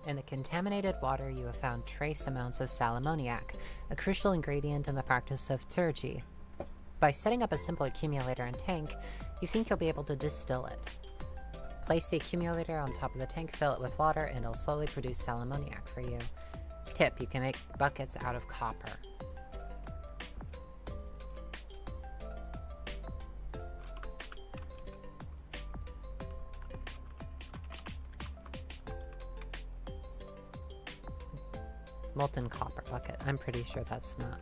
In the contaminated water, you have found trace amounts of salamoniac, a crucial ingredient in the practice of liturgy. By setting up a simple accumulator and tank, you think you'll be able to distill it. Place the accumulator on top of the tank, fill it with water, and it'll slowly produce salamoniac for you. Tip, you can make buckets out of copper. Molten copper bucket. I'm pretty sure that's not.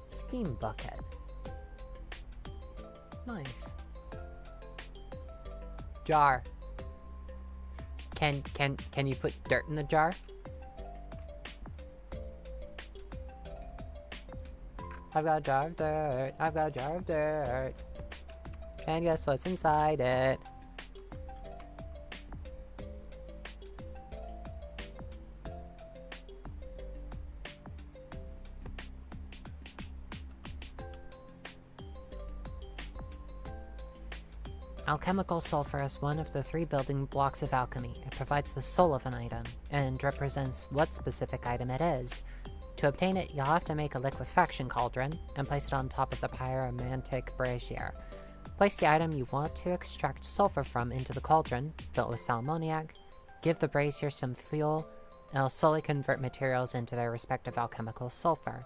Steam bucket. Nice. Jar. Can you put dirt in the jar? I've got a jar of dirt. I've got a jar of dirt. And guess what's inside it? Alchemical sulfur is one of the 3 building blocks of alchemy. It provides the soul of an item, and represents what specific item it is. To obtain it, you'll have to make a liquefaction cauldron, and place it on top of the pyromantic brazier. Place the item you want to extract sulfur from into the cauldron, fill it with salmoniac, give the brazier some fuel, and it'll slowly convert materials into their respective alchemical sulfur.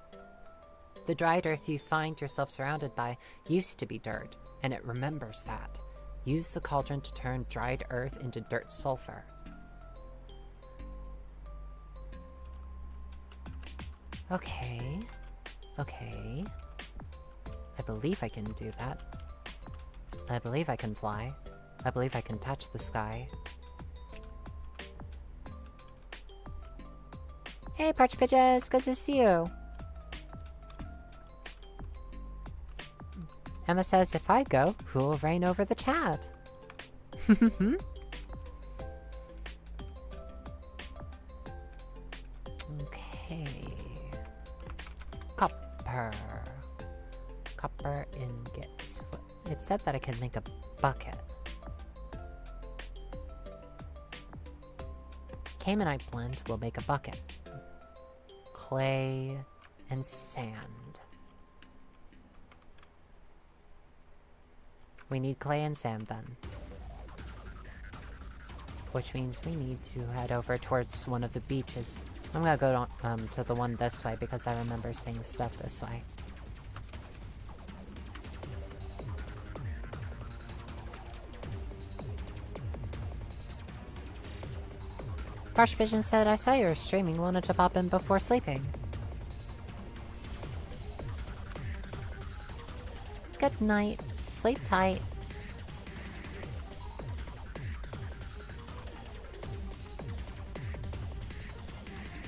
The dried earth you find yourself surrounded by used to be dirt, and it remembers that. Use the cauldron to turn dried earth into dirt sulfur. Okay. Okay. I believe I can do that. I believe I can fly. I believe I can touch the sky. Hey, Parch Pitches! Good to see you! Emma says, if I go, who will reign over the chat? Okay. Copper. Copper ingots. It said that I could make a bucket. Caymanite blend will make a bucket. Clay and sand. We need clay and sand then. Which means we need to head over towards one of the beaches. I'm gonna go to the one this way because I remember seeing stuff this way. Parsh Vision said, I saw you were streaming, wanted to pop in before sleeping. Good night. Sleep tight.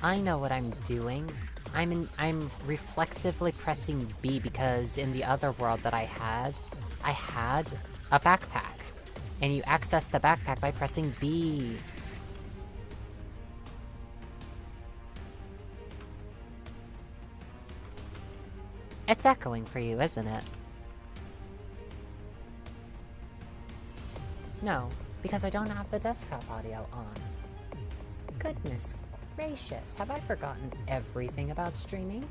I know what I'm doing. I'm reflexively pressing B because in the other world that I had a backpack. And you access the backpack by pressing B. It's echoing for you, isn't it? No, because I don't have the desktop audio on. Goodness gracious, have I forgotten everything about streaming?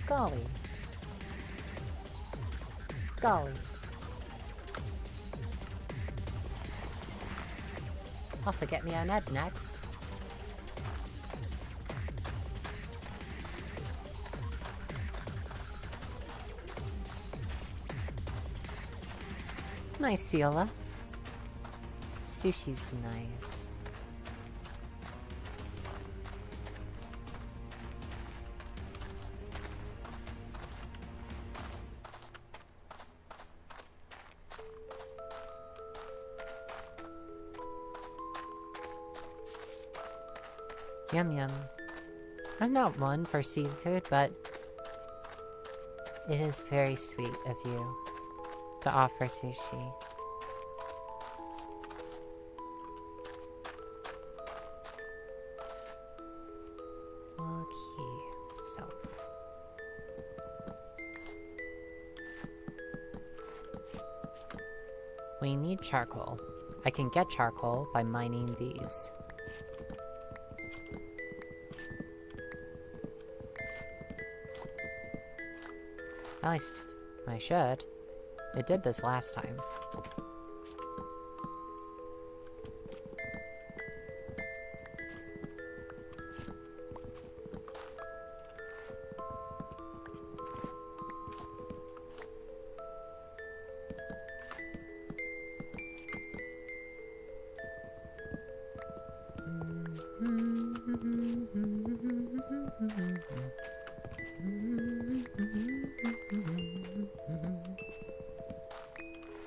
Golly. Golly. I'll forget me on Ed next. Nice, Viola. Sushi's nice. Yum yum. I'm not one for seafood, but it is very sweet of you to offer sushi. Okay, so we need charcoal. I can get charcoal by mining these. At least, I should. It did this last time.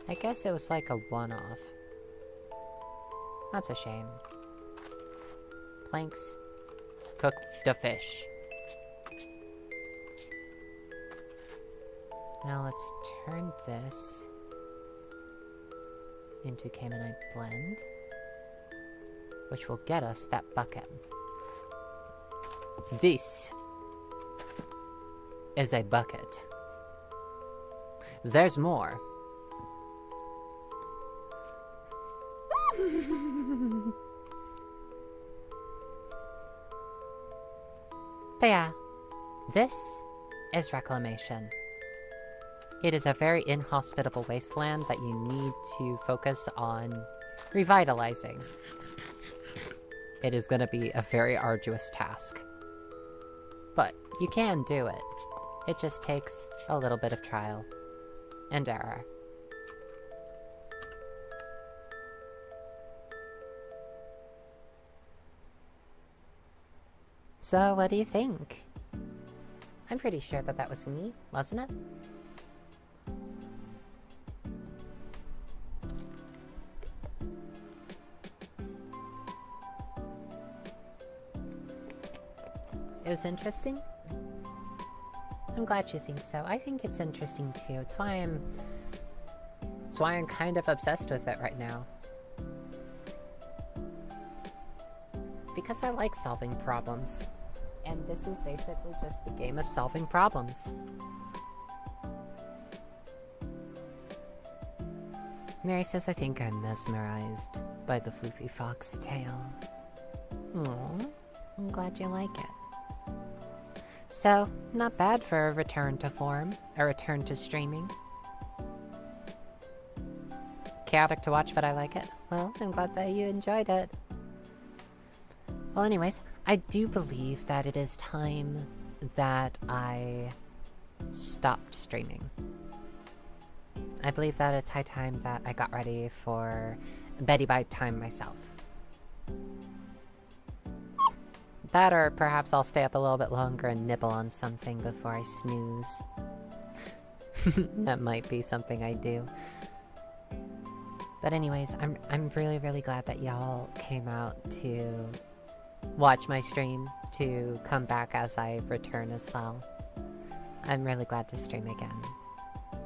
I guess it was like a one-off. That's a shame. Planks. Cook the fish. Now let's turn this into Caymanite blend, which will get us that bucket. This is a bucket. There's more. But yeah, this is Reclamation. It is a very inhospitable wasteland that you need to focus on revitalizing. It is going to be a very arduous task. But you can do it. It just takes a little bit of trial and error. So, what do you think? I'm pretty sure that was neat, wasn't it? It was interesting? I'm glad you think so. I think it's interesting too. It's why I'm kind of obsessed with it right now. Because I like solving problems. And this is basically just the game of solving problems. Mary says, I think I'm mesmerized by the floofy fox tail. Aww, I'm glad you like it. So, not bad for a return to form, a return to streaming. Chaotic to watch, but I like it. Well, I'm glad that you enjoyed it. Well, anyways, I do believe that it is time that I stopped streaming. I believe that it's high time that I got ready for Betty Bite time myself. That, or perhaps I'll stay up a little bit longer and nibble on something before I snooze. That might be something I do. But anyways, I'm really, really glad that y'all came out to watch my stream, to come back as I return as well. I'm really glad to stream again.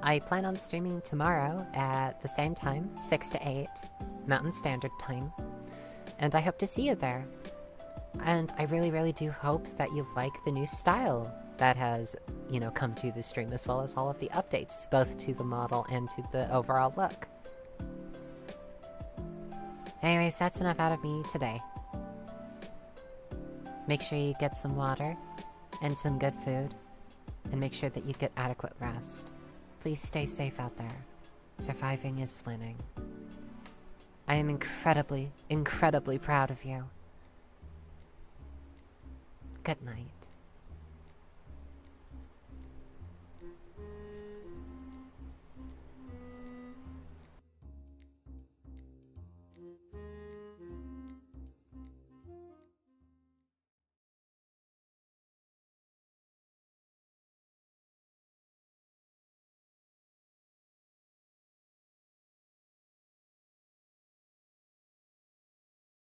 I plan on streaming tomorrow at the same time, 6 to 8, Mountain Standard Time. And I hope to see you there. And I really, really do hope that you like the new style that has, you know, come to the stream, as well as all of the updates, both to the model and to the overall look. Anyways, that's enough out of me today. Make sure you get some water and some good food, and make sure that you get adequate rest. Please stay safe out there. Surviving is winning. I am incredibly, incredibly proud of you. Good night.